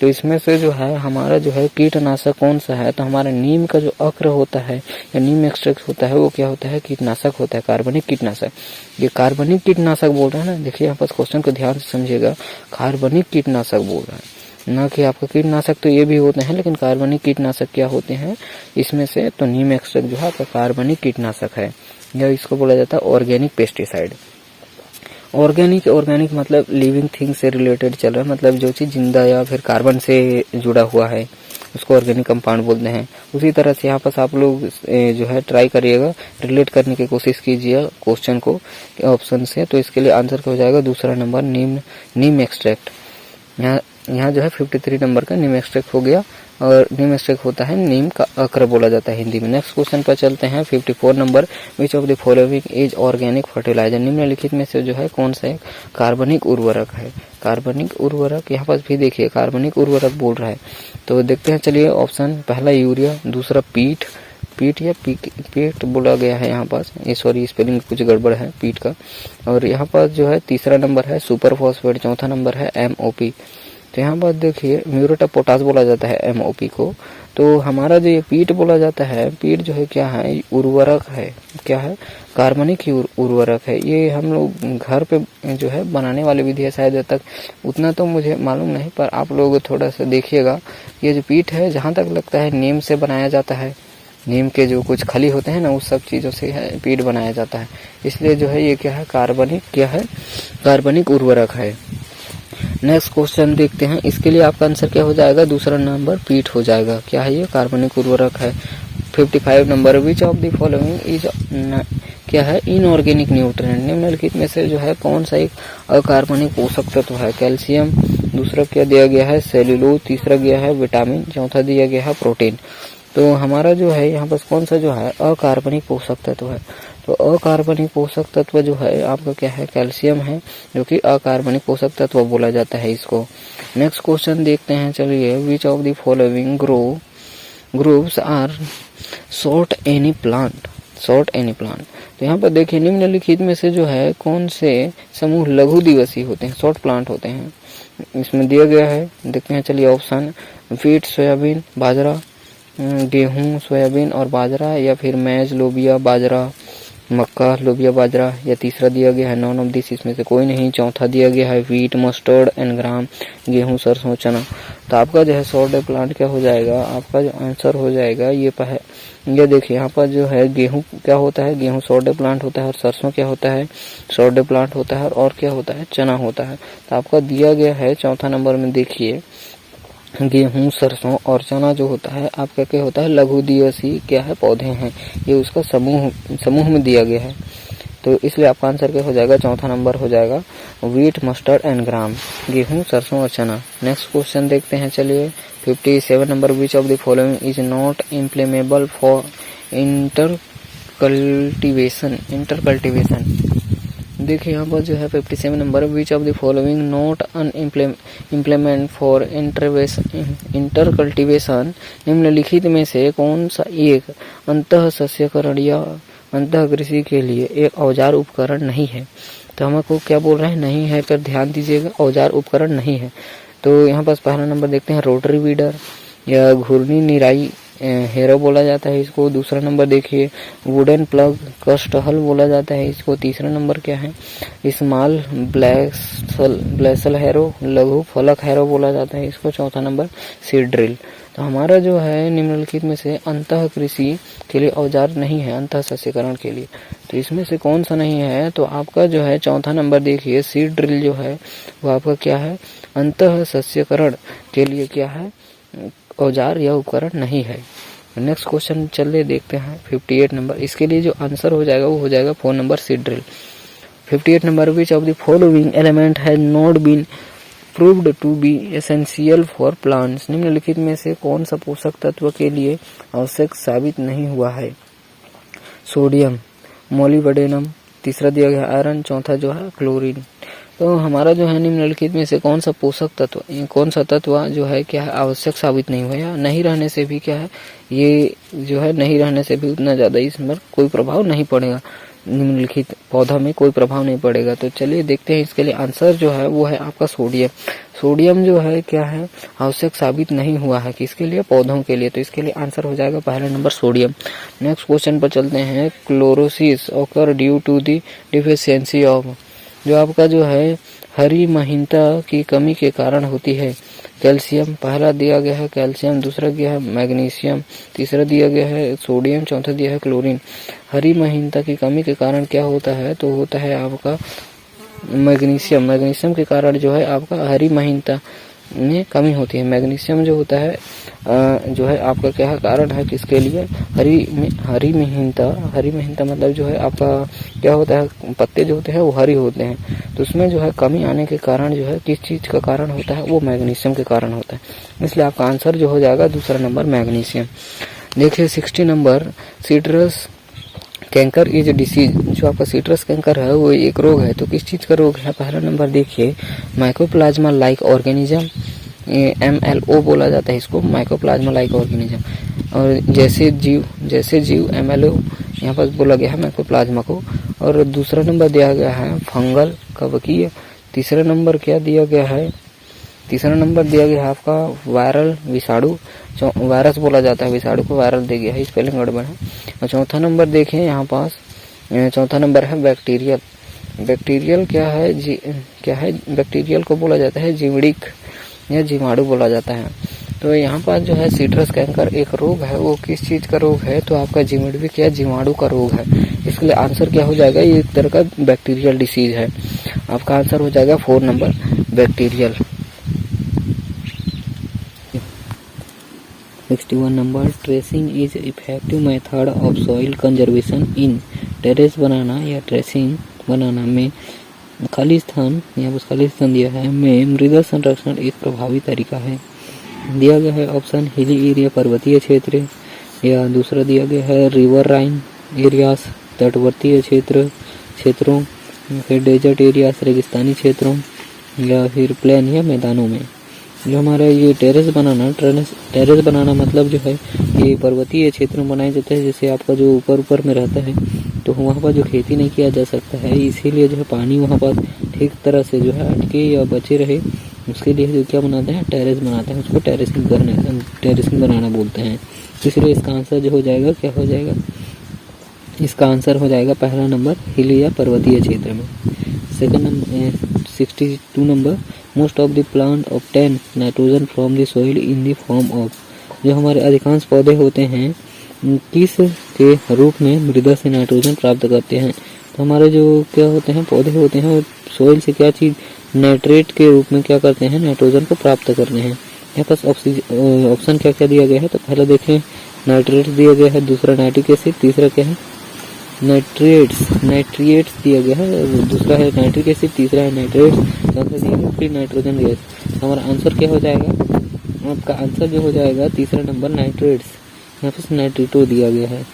तो इसमें से जो है हमारा जो है कीटनाशक कौन सा है? तो हमारा नीम का जो अक्र होता है या नीम एक्सट्रैक्ट होता है वो क्या होता है? कीटनाशक होता है, कार्बनिक कीटनाशक। ये कार्बनिक कीटनाशक बोल रहे हैं ना, देखिए यहाँ पर क्वेश्चन को ध्यान से समझिएगा। कार्बनिक कीटनाशक बोल रहा है ना कि आपका कीटनाशक तो ये भी होते हैं, लेकिन कार्बनिक कीटनाशक क्या होते हैं इसमें से? तो नीम एक्सट्रैक्ट जो है आपका कार्बनिक कीटनाशक है, या इसको बोला जाता है ऑर्गेनिक पेस्टिसाइड। ऑर्गेनिक मतलब लिविंग थिंग से रिलेटेड चल रहा है, मतलब जो चीज जिंदा या फिर कार्बन से जुड़ा हुआ है उसको ऑर्गेनिक कंपाउंड बोलते हैं। उसी तरह से यहाँ पर आप लोग जो है ट्राई करिएगा, रिलेट करने की कोशिश कीजिए क्वेश्चन को ऑप्शन से। तो इसके लिए आंसर क्या हो जाएगा? दूसरा नंबर नीम एक्सट्रैक्ट। यहाँ जो है 53 नंबर का नीम एक्सट्रैक्ट हो गया, और नीम एक्सट्रैक्ट होता है नीम का अक्र बोला जाता है हिंदी में। नेक्स्ट क्वेश्चन पर चलते हैं 54 number, which of the following is organic fertiliser, निम्नलिखित में से जो है कौन सा एक कार्बनिक उर्वरक है। कार्बनिक उर्वरक यहाँ पास भी देखिए कार्बनिक उर्वरक बोल रहा है, तो देखते हैं चलिए। ऑप्शन पहला यूरिया, दूसरा पीट या पीट बोला गया है यहाँ पास, ये सॉरी स्पेलिंग कुछ गड़बड़ है पीट का। और यहाँ पास जो है तीसरा नंबर है सुपर फॉस्फेट, चौथा नंबर है MOP। तो यहाँ पर देखिए म्यूरेट ऑफ पोटाश बोला जाता है MOP को। तो हमारा जो ये पीट बोला जाता है, पीट जो है क्या है, उर्वरक है, क्या है, कार्बनिक उर्वरक है। ये हम लोग घर पे जो है बनाने वाली विधि है, शायद तक उतना तो मुझे मालूम नहीं, पर आप लोग थोड़ा सा देखिएगा। ये जो पीट है जहाँ तक लगता है नीम से बनाया जाता है, नीम के जो कुछ खली होते हैं ना उस सब चीज़ों से है पीट बनाया जाता है, इसलिए जो है ये क्या है, कार्बनिक, क्या है, कार्बनिक उर्वरक है। नेक्स्ट क्वेश्चन देखते हैं, इसके लिए आपका आंसर क्या हो जाएगा, दूसरा नंबर पीट हो जाएगा। क्या है ये, कार्बनिक उर्वरक है। 55 number, which of the following is क्या है, इनऑर्गेनिक न्यूट्रिएंट, निम्नलिखित में से जो है कौन सा एक अकार्बनिक पोषक तत्व है। कैल्शियम, दूसरा क्या दिया गया है, सेल्यूलोज, तीसरा गया है विटामिन, चौथा दिया गया है प्रोटीन। तो हमारा जो है यहाँ पर कौन सा जो है अकार्बनिक पोषक तत्व है। तो अकार्बनिक पोषक तत्व जो है आपका क्या है, कैल्शियम है, जो कि अकार्बनिक पोषक तत्व बोला जाता है इसको। नेक्स्ट क्वेश्चन देखते हैं चलिए, which of the following groups are short any plant. तो यहाँ पर देखिए निम्नलिखित में से जो है कौन से समूह लघु दिवसीय होते हैं, शॉर्ट प्लांट होते हैं, इसमें दिया गया है। देखते हैं चलिए ऑप्शन, वीट, सोयाबीन, बाजरा, गेहूं, सोयाबीन और बाजरा, या फिर मैज, लोबिया, बाजरा, मक्का, लोबिया, बाजरा, या तीसरा दिया गया है नॉन ऑफ दिस, इसमें से कोई नहीं। चौथा दिया गया है वीट, मस्टर्ड एंड ग्राम, गेहूं, सरसों, चना। तो आपका जो है शॉर्ट प्लांट क्या हो जाएगा, आपका जो आंसर हो जाएगा ये देखिए यहाँ पर जो है गेहूं क्या होता है, गेहूं शॉर्ट प्लांट होता है, और सरसों क्या होता है, शॉर्ट प्लांट होता है, और क्या होता है, चना होता है। तो आपका दिया गया है चौथा नंबर में देखिए गेहूं, सरसों और चना जो होता है आपका क्या होता है, लघु दिवसीय क्या है, पौधे हैं, ये उसका समूह में दिया गया है। तो इसलिए आपका आंसर क्या हो जाएगा, चौथा नंबर हो जाएगा वीट, मस्टर्ड एंड ग्राम, गेहूं, सरसों और चना। नेक्स्ट क्वेश्चन देखते हैं चलिए 57 number, which of the following is not implementable for inter cultivation. देखिए यहाँ पर जो है 57 number, which of the following not an implement for inter cultivation, निम्नलिखित में से कौन सा एक अंतः सस्यकरण या अंतः कृषि के लिए एक औजार उपकरण नहीं है। तो हमको क्या बोल रहे हैं, नहीं है, पर ध्यान दीजिएगा, औजार उपकरण नहीं है। तो यहाँ पास पहला नंबर देखते हैं रोटरी वीडर या घूर्णी निराई हेरो बोला जाता है इसको। दूसरा नंबर देखिए वुडन प्लग कस्टहल बोला जाता है इसको। तीसरा नंबर क्या है, स्मॉल ब्लेसल हैरो, लघु फलक हैरो बोला जाता है इसको। चौथा नंबर सीड ड्रिल। तो हमारा जो है निम्नलिखित में से अंतः कृषि के लिए औजार नहीं है, अंतः सस्यकरण के लिए। तो इसमें से कौन सा नहीं है, तो आपका जो है चौथा नंबर देखिए सीड ड्रिल जो है वो आपका क्या है, अंतः सस्यकरण के लिए क्या है, औजार या उपकरण नहीं है। नेक्स्ट क्वेश्चन चलिए देखते हैं 58 नंबर, इसके लिए जो आंसर हो जाएगा वो हो जाएगा 4 number seed drill. 58 number, which of the following element has not been proved to be essential for plants, निम्नलिखित में से कौन सा पोषक तत्व के लिए आवश्यक साबित नहीं हुआ है। सोडियम, मोलिब्डेनम, तीसरा दिया गया आयरन, चौथा जो है क्लोरीन। तो हमारा जो है निम्नलिखित में से कौन सा पोषक तत्व, कौन सा तत्व जो है क्या है आवश्यक साबित नहीं हुआ, या नहीं रहने से भी क्या है, ये जो है नहीं रहने से भी उतना ज्यादा इस पर कोई प्रभाव नहीं पड़ेगा, निम्नलिखित पौधा में कोई प्रभाव नहीं पड़ेगा। तो चलिए देखते हैं इसके लिए आंसर जो है वो है आपका सोडियम। सोडियम जो है क्या है आवश्यक साबित नहीं हुआ है किसके लिए, पौधों के लिए। तो इसके लिए आंसर हो जाएगा पहला नंबर सोडियम। नेक्स्ट क्वेश्चन पर चलते हैं, chlorosis occur due to the deficiency of, जो आपका जो है हरी महीनता की कमी के कारण होती है। कैल्शियम, पहला दिया गया है कैल्शियम, दूसरा दिया है मैग्नीशियम, तीसरा दिया गया है सोडियम, चौथा दिया है क्लोरीन। हरी महीनता की कमी के कारण क्या होता है, तो होता है आपका मैग्नीशियम। मैग्नीशियम के कारण जो है आपका हरी महीनता में कमी होती है। मैग्नीशियम जो होता है जो है आपका क्या है कारण है किसके लिए, हरी महीनता मतलब जो है आपका क्या होता है, पत्ते जो होते हैं वो हरी होते हैं। तो उसमें जो है कमी आने के कारण जो है किस चीज़ का कारण होता है, वो मैग्नीशियम के कारण होता है। इसलिए आपका आंसर जो हो जाएगा दूसरा नंबर मैग्नीशियम। देखिए 60 number, citrus canker is disease. जो आपका सिट्रस कैंकर है वो एक रोग है, तो किस चीज़ का रोग है? पहला नंबर देखिए माइकोप्लाज्मा लाइक ऑर्गेनिज्म, MLO बोला जाता है इसको, माइकोप्लाज्मा लाइक ऑर्गेनिज्म। और जैसे जीव MLO यहाँ पर बोला गया है माइकोप्लाज्मा को। और दूसरा नंबर दिया गया है फंगल कवकीय। तीसरा नंबर क्या दिया गया है? तीसरा नंबर दिया गया है आपका वायरल विषाणु, वायरस बोला जाता है, विषाणु को वायरल दे गया है, स्पेलिंग गड़बड़ है। और चौथा नंबर देखें यहाँ पास, चौथा नंबर है बैक्टीरियल। बैक्टीरियल क्या है? बैक्टीरियल को बोला जाता है जीवड़िक या जीवाणु बोला जाता है। तो यहाँ पास जो है सिट्रस कैंकर एक रोग है, वो किस चीज़ का रोग है? तो आपका जीवड़िक या जीवाणु का रोग है। इसके लिए आंसर क्या हो जाएगा? ये एक तरह का बैक्टीरियल डिसीज है। आपका आंसर हो जाएगा 4 number bacterial. 61 number, terracing is effective method of soil conservation in. Terrace बनाना या ट्रेसिंग बनाना में खाली स्थान, यहाँ पर खाली स्थान दिया है, में मृदा संरक्षण एक प्रभावी तरीका है। दिया गया है ऑप्शन हिली एरिया पर्वतीय क्षेत्र, या दूसरा दिया गया है रिवर राइन एरियाज तटवर्तीय क्षेत्रों, फिर डेजर्ट एरियाज रेगिस्तानी क्षेत्रों, या फिर प्लेन या मैदानों में। जो हमारा ये टेरेस बनाना मतलब जो है ये पर्वतीय क्षेत्र में बनाए जाते हैं, जैसे आपका जो ऊपर में रहता है तो वहाँ पर जो खेती नहीं किया जा सकता है, इसीलिए जो है पानी वहाँ पर ठीक तरह से जो है अटके या बचे रहे, उसके लिए जो क्या बनाते हैं? टेरेस बनाते हैं, उसको टेरेसिंग बनाना बोलते हैं। इसलिए इसका आंसर जो हो जाएगा क्या हो जाएगा? इसका आंसर हो जाएगा पहला नंबर हिली या पर्वतीय क्षेत्र में। Second number 62 number, most of the plant obtain nitrogen from the soil in the form of. जो हमारे अधिकांश पौधे होते हैं किस के रूप में मृदा से नाइट्रोजन प्राप्त करते हैं? तो हमारे जो क्या होते हैं पौधे होते हैं वो सॉइल से क्या चीज़ नाइट्रेट के रूप में क्या करते हैं? नाइट्रोजन को प्राप्त करते हैं। यहाँ पास ऑप्शन क्या क्या दिया गया है? तो पहला देखें नाइट्रेट दिया गया है, दूसरा नाइट्रिक एसिड, तीसरा क्या है? नाइट्रिएट्स दिया गया है, दूसरा है नाइट्रिक एसिड, तीसरा है नाइट्रेट्स, चौथा दिया गया फिर नाइट्रोजन गैस। हमारा आंसर क्या हो जाएगा? आपका आंसर जो हो जाएगा तीसरा नंबर नाइट्रेट्स। यहाँ पर नाइट्रेटो दिया गया है,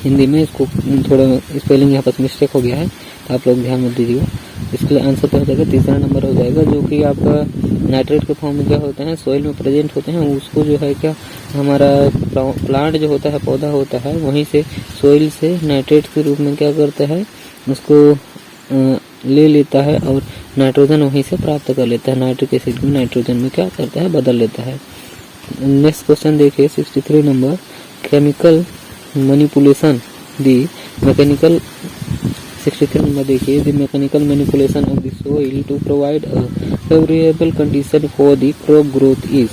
हिंदी में इसको थोड़ा स्पेलिंग यहाँ पर मिस्टेक हो गया है, तो आप लोग ध्यान मत दीजिएगा। इसके लिए आंसर क्या हो जाएगा? तीसरा नंबर हो जाएगा, जो कि आपका नाइट्रेट के फॉर्म में क्या होते हैं? सॉइल में प्रेजेंट होते हैं, उसको जो है क्या हमारा प्लांट जो होता है, पौधा होता है, वहीं से सॉइल से नाइट्रेट के रूप में क्या करता है? उसको ले लेता है और नाइट्रोजन वहीं से प्राप्त कर लेता है। नाइट्रिक एसिड में नाइट्रोजन में क्या करता है? बदल लेता है। नेक्स्ट क्वेश्चन देखिए 63 number, chemical manipulation the mechanical 63 number देखिए, the mechanical manipulation of the soil to provide a favourable condition for the crop growth is.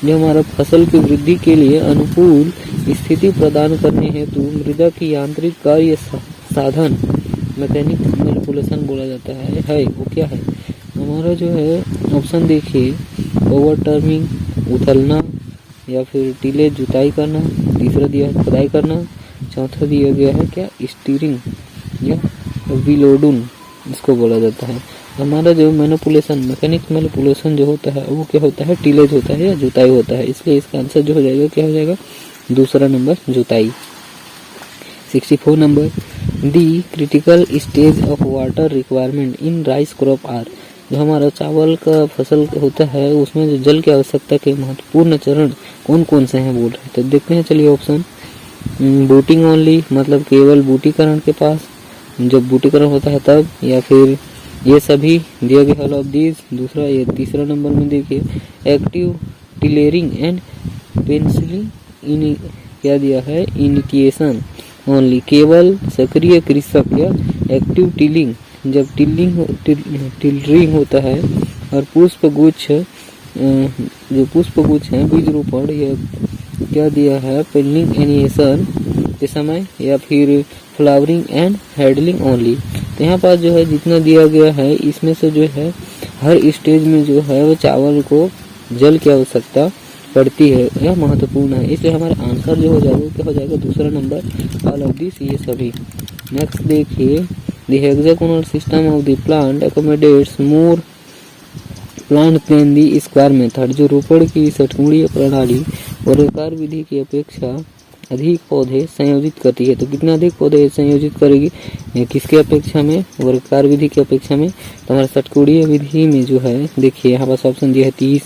जो हमारा फसल की वृद्धि के लिए अनुकूल स्थिति प्रदान करने हेतु मृदा की यांत्रिक कार्य साधन मैकेनिक मैनिपुलेशन बोला जाता है। वो क्या है? हमारा जो है ऑप्शन देखिए ओवर टर्मिंग उथलना, या फिर टीले जुताई करना, तीसरा दिया है खुदाई करना, चौथा दिया गया है क्या? स्टीरिंग या विलोडुन इसको बोला जाता है। हमारा जो मैनिपुलेशन मैकेनिक मैनिपुलेशन जो होता है वो क्या होता है? टीलेज होता है या जुताई होता है। इसलिए इसका आंसर जो हो जाएगा क्या हो जाएगा? दूसरा नंबर जुताई। 64 number, the critical stage of water requirement in rice crop are. जो हमारा चावल का फसल होता है उसमें जो जल की आवश्यकता के महत्वपूर्ण चरण कौन कौन से हैं बोल रहे हैं। तो देखते हैं चलिए ऑप्शन, बूटिंग ओनली मतलब केवल बूटीकरण के पास, जब बूटीकरण होता है तब, या फिर ये सभी दिया गया ऑल ऑफ दीज। दूसरा ये तीसरा नंबर में देखिए एक्टिव टिलेरिंग एंड पेंसिलिंग क्या दिया है? इनिटिएशन ओनली केवल सक्रिय कृषक या एक्टिव टिलिंग जब टिलरिंग होता है, और पुष्पगुच्छ जो पुष्पगुच्छ हैं बीज रोपण या क्या दिया है? पेलिंग एनिएशन के समय, या फिर फ्लावरिंग एंड हैडलिंग ओनली। तो यहाँ पास जो है जितना दिया गया है इसमें से जो है हर स्टेज में जो है वो चावल को जल की आवश्यकता पड़ती है, यह महत्वपूर्ण है। इसलिए हमारा आंसर जो हो जाएगा क्या हो जाएगा? दूसरा नंबर ऑल ऑफ दिस ये सभी। नेक्स्ट देखिए the hexagonal system of the plant accommodates more plant than the square method. जो रोपड़ की षटकोणीय प्रणाली वर्गाकार विधि की अपेक्षा अधिक पौधे संयोजित करती है। तो कितना अधिक पौधे संयोजित करेगी किसके अपेक्षा में, वर्गाकार विधि की अपेक्षा में। तो हमारे षटकोणीय विधि में जो है देखिए यहाँ पास ऑप्शन दिया है 30,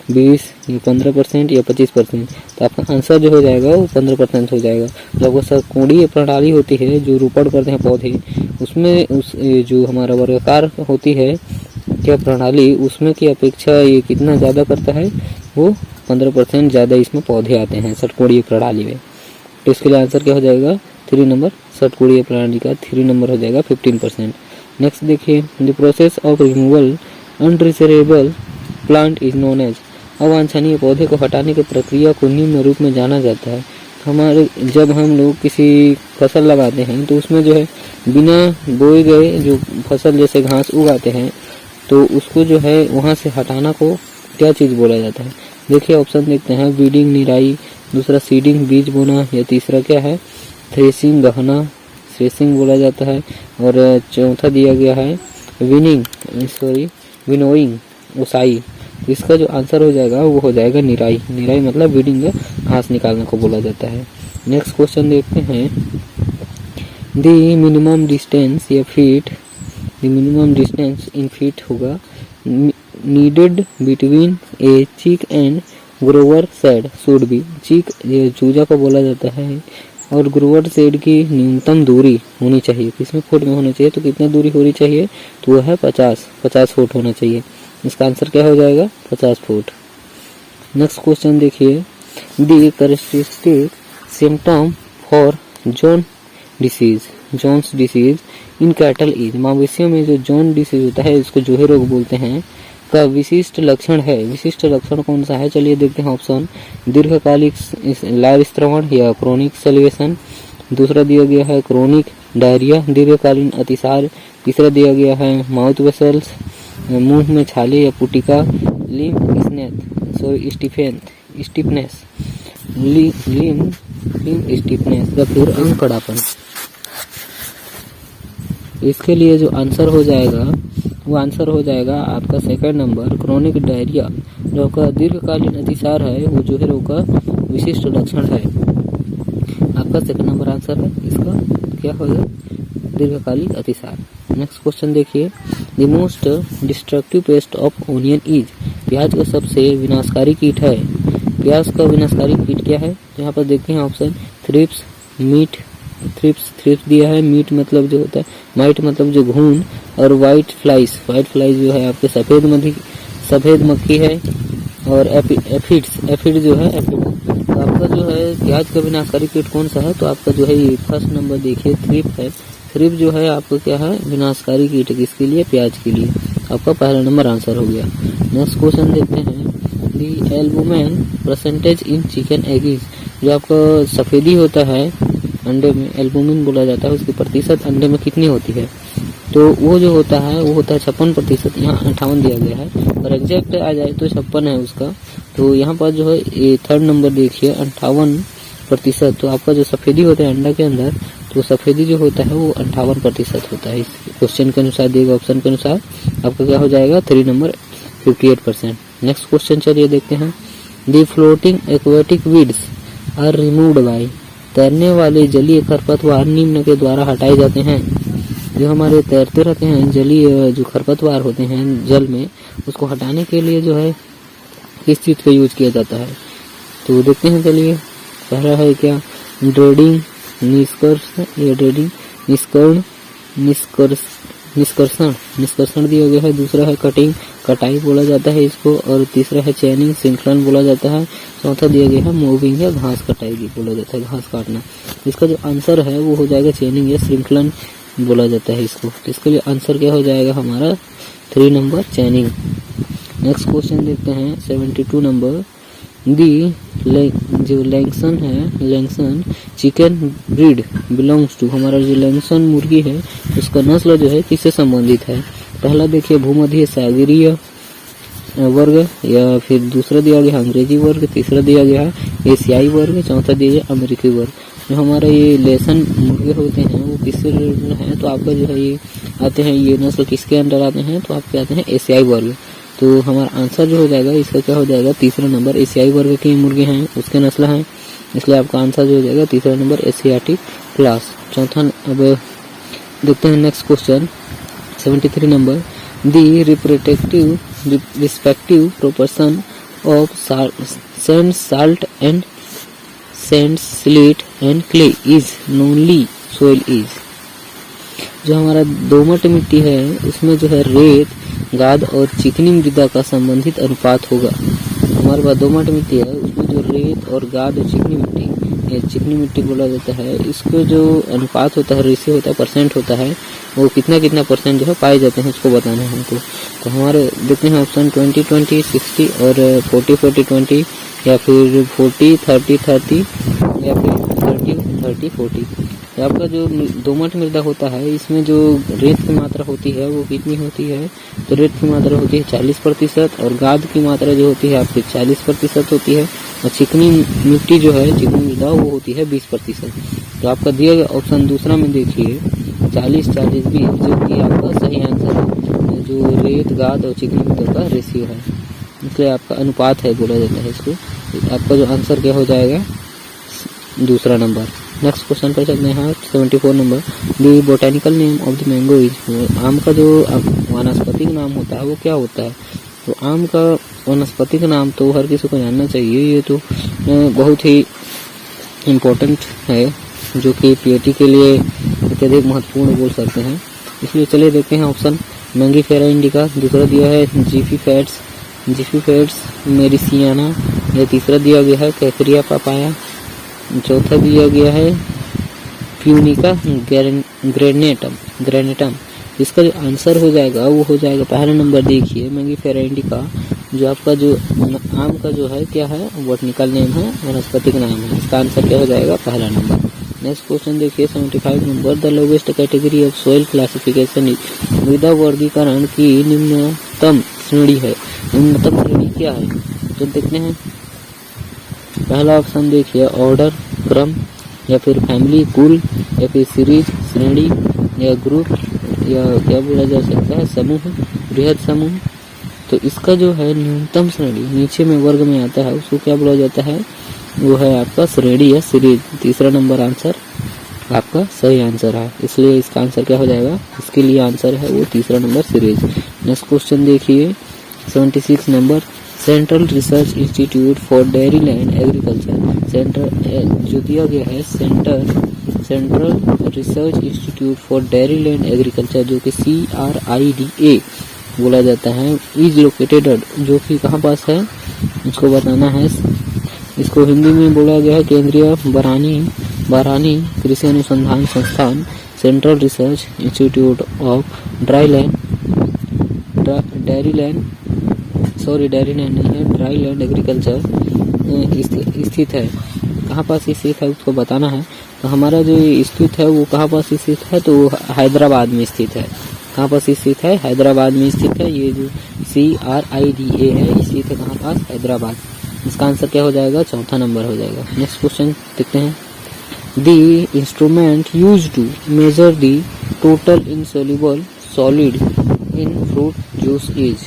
20, 15% या 25%। तो आपका आंसर जो हो जाएगा वो 15% हो जाएगा। जब षटकोणीय प्रणाली होती है जो रोपण करते हैं पौधे, उसमें उस जो हमारा वर्गाकार होती है क्या प्रणाली, उसमें की अपेक्षा ये कितना ज़्यादा करता है, वो 15% ज़्यादा इसमें पौधे आते हैं षटकोणीय प्रणाली में। तो इसके लिए आंसर क्या हो जाएगा 3 नंबर, षटकोणीय प्रणाली का 3 नंबर हो जाएगा 15%। नेक्स्ट देखिए, the process of removal undesirable plant is known as. अवांछनीय पौधे को हटाने की प्रक्रिया को निम्न रूप में जाना जाता है। हमारे जब हम लोग किसी फसल लगाते हैं तो उसमें जो है बिना बोए गए जो फसल जैसे घास उगाते हैं तो उसको जो है वहाँ से हटाना को क्या चीज़ बोला जाता है। देखिए ऑप्शन देखते हैं, वीडिंग निराई, दूसरा सीडिंग बीज बोना, या तीसरा क्या है थ्रेसिंग गहना थ्रेसिंग बोला जाता है, और चौथा दिया गया है विनोइंग उसाई। इसका जो आंसर हो जाएगा वो हो जाएगा निराई। निराई मतलब वीडिंग घास निकालने को बोला जाता है। नेक्स्ट क्वेश्चन देखते हैं, द मिनिमम डिस्टेंस या feet, the minimum distance in feet होगा नीडेड बिटवीन ए चिक and Grover said should be. चिक चूजा को बोला जाता है और ग्रोवर सेड की न्यूनतम दूरी होनी चाहिए, किसमें फुट में होनी चाहिए, तो कितना दूरी होनी चाहिए, तो वह है 50 फुट होना चाहिए। इसका आंसर क्या हो जाएगा 50 फुट। नेक्स्ट क्वेश्चन देखिए, the characteristic symptom for Johne's disease in cattle is. मवेशियों में जो जॉन डिसीज होता है इसको जोहे रोग बोलते हैं, का विशिष्ट लक्षण है। विशिष्ट लक्षण कौन सा है, चलिए देखते हैं ऑप्शन, दीर्घकालिक लार स्त्रवण या क्रोनिक सैल्वेशन, दूसरा दिया गया है क्रोनिक डायरिया दीर्घकालीन अतिसार, तीसरा दिया गया है माउथ वेसल्स मुंह में छाले या पुटिका, स्टिफनेस या फिर अंकड़ापन। इसके लिए जो आंसर हो जाएगा वो आंसर हो जाएगा आपका सेकंड नंबर क्रोनिक डायरिया। जो आपका दीर्घकालीन अतिसार है वो जो है रोग का विशिष्ट लक्षण है। आपका सेकंड नंबर आंसर है इसका क्या होगा दीर्घकालिक अतिसार। नेक्स्ट क्वेश्चन देखिए, the most destructive paste of onion is. प्याज का सबसे विनाशकारी कीट है। प्याज का विनाशकारी कीट क्या है, तो यहाँ पर देखते हैं ऑप्शन, थ्रिप्स, मीट, थ्रिप्स दिया है, मीट मतलब जो होता है, माइट मतलब जो घून, और व्हाइट फ्लाइज जो है आपके सफेद मक्खी है, और एफिड जो है एफिड। तो आपका जो है प्याज का विनाशकारी कीट कौन सा है, तो आपका जो है ये फर्स्ट नंबर देखिए थ्रिप है। थ्रिप जो है आपका क्या है विनाशकारी कीट, किसके लिए, प्याज के लिए। आपका पहला नंबर आंसर हो गया। नेक्स्ट क्वेश्चन देखते हैं, the albumin percentage in chicken eggs. जो आपका सफेदी होता है अंडे में, एल्बुमिन बोला जाता है, उसकी प्रतिशत अंडे में कितनी होती है, तो वो जो होता है वो होता है 56%। यहाँ 58 दिया गया है, और एग्जैक्ट आ जाए तो 56 है उसका। तो यहाँ पर जो है ये थर्ड नंबर देखिए 58%। तो आपका जो सफेदी होता है अंडा के अंदर, तो सफेदी जो होता है वो 58% होता है। इस क्वेश्चन के अनुसार दिए गए ऑप्शन के अनुसार आपका क्या हो जाएगा 3 नंबर 58%। नेक्स्ट क्वेश्चन चलिए देखते हैं, the floating aquatic weeds are removed by. तैरने वाले जलीय खरपतवार निम्न के द्वारा हटाए जाते हैं। जो हमारे तैरते रहते हैं जलीय जो खरपतवार होते हैं जल में, उसको हटाने के लिए जो है किस चीज़ का यूज किया जाता है, तो देखते हैं। चलिए पहला है क्या, ड्रेडिंग निष्कर्षण दिया गया है, दूसरा है कटाई बोला जाता है इसको, और तीसरा है चैनिंग श्रृंखलन बोला जाता है, चौथा दिया गया है मूविंग या घास कटाई बोला जाता है, घास काटना। इसका जो आंसर है वो हो जाएगा चैनिंग या श्रृंखलन बोला जाता है इसको। तो इसके लिए आंसर क्या हो जाएगा हमारा 3 नंबर चैनिंग। नेक्स्ट क्वेश्चन देखते हैं 72 नंबर, दी जो लैंगसन चिकन ब्रीड बिलोंग्स टू। हमारा जो लैंगसन मुर्गी है उसका नस्ल जो है किससे संबंधित है। पहला देखिए भूमध्य सागरीय वर्ग, या फिर दूसरा दिया गया अंग्रेजी वर्ग, तीसरा दिया गया है एशियाई वर्ग, चौथा दिया गया अमेरिकी वर्ग। जो हमारा ये लेसन मुर्गे होते हैं वो किससे रिलेटेड हैं, तो आपका जो है ये आते हैं, ये नस्ल किसके अंडर आते हैं, तो आपके आते हैं एशियाई वर्ग। तो हमारा आंसर जो हो जाएगा इसका क्या हो जाएगा, तीसरा नंबर। एशियाई वर्ग के मुर्गे हैं, उसके नस्ल हैं, इसलिए आपका आंसर जो हो जाएगा तीसरा नंबर एशियाटिक क्लास। चौथा, अब देखते हैं next question 73 number. The respective proportion of sand, salt and sand, slate and clay is नोनली सोइल इज। जो हमारा दोमट मिट्टी है उसमें जो है रेत, गाद और चिकनी मृदा का संबंधित अनुपात होगा। हमारे पास दोमट मिट्टी है, उसमें जो रेत और गाद और चिकनी मिट्टी, ये चिकनी मिट्टी बोला जाता है, इसको जो अनुपात होता है, रेशियो होता है, परसेंट होता है, वो कितना परसेंट जो है पाए जाते हैं, उसको बताना है हमको। तो हमारे देखते हैं ऑप्शन 20-20, 60 और 40-40-20, या फिर 40-30-30, या फिर 30-30-40। आपका जो दोमट मृदा होता है इसमें जो रेत की मात्रा होती है वो कितनी होती है, तो रेत की मात्रा होती है 40% और गाद की मात्रा जो होती है आपकी 40% होती है, और चिकनी मिट्टी जो है, चिकनी मृदा, वो होती है 20%। तो आपका दिया गया ऑप्शन दूसरा में देखिए 40-40-20, जो कि आपका सही आंसर है, जो रेत, गाद और चिकनी मृदा का रेशियो है, इसलिए आपका अनुपात है बोला जाता है इसको। आपका जो आंसर क्या हो जाएगा, दूसरा नंबर। नेक्स्ट क्वेश्चन पर चलते हैं 74 number. The botanical name of the mango is. आम का जो वानस्पतिक नाम होता है वो क्या होता है, तो आम का वानस्पतिक नाम तो हर किसी को जानना चाहिए, ये तो बहुत ही इम्पोर्टेंट है, जो कि पीएटी के लिए अत्यधिक महत्वपूर्ण बोल सकते हैं। इसलिए चलिए देखते हैं ऑप्शन मैंगीफेरा इंडिका, दूसरा दिया है जिफीफेट्स मेरिसियाना, या तीसरा दिया गया है कैकरिया पापाया, चौथा दिया गया है फ्यूनिका ग्रेनेटम। इसका जो आंसर हो जाएगा वो हो जाएगा पहला नंबर। देखिए मैंगीफेरा इंडिका जो आपका जो आम का जो है क्या है, बॉटनिकल नेम है, वनस्पतिक नाम है, इसका आंसर क्या हो जाएगा, पहला नंबर। नेक्स्ट क्वेश्चन देखिए 75 number. The lowest category of soil classification is. मृदा वर्गीकरण की निम्नतम श्रेणी है, निम्नतम श्रेणी क्या है, तो देखते हैं। पहला ऑप्शन देखिए ऑर्डर, क्रम, या फिर फैमिली, कुल, या फिर सीरीज, श्रेणी, या ग्रुप, या क्या बोला जा सकता है, समूह, बृहद समूह। तो इसका जो है न्यूनतम श्रेणी नीचे में वर्ग में आता है, उसको क्या बोला जाता है, वो है आपका श्रेणी या सीरीज। तीसरा नंबर आंसर आपका सही आंसर है, इसलिए इसका आंसर क्या हो जाएगा, इसके लिए आंसर है वो तीसरा नंबर सीरीज। नेक्स्ट क्वेश्चन देखिए 76 number. Central research institute for dairy land agriculture, जो दिया गया है central research institute for dairy land agriculture, जो कि CRIDA बोला जाता है, इज लोकेटेड, जो कि कहाँ पास है, इसको बताना है। इसको हिंदी में बोला गया है केंद्रीय बारानी कृषि अनुसंधान संस्थान, central research institute of dry land नहीं है, ड्राई लैंड एग्रीकल्चर स्थित है। कहाँ पास स्थित है उसको बताना है। तो हमारा जो स्थित है वो कहाँ पास स्थित है, तो हैदराबाद में स्थित है। कहाँ पास स्थित है, हैदराबाद में स्थित है। ये जो CRIDA है स्थित है कहाँ पास, हैदराबाद। इसका आंसर क्या हो जाएगा, चौथा नंबर हो जाएगा। नेक्स्ट क्वेश्चन देखते हैं। The instrument used to measure the total insoluble solid in fruit juice is.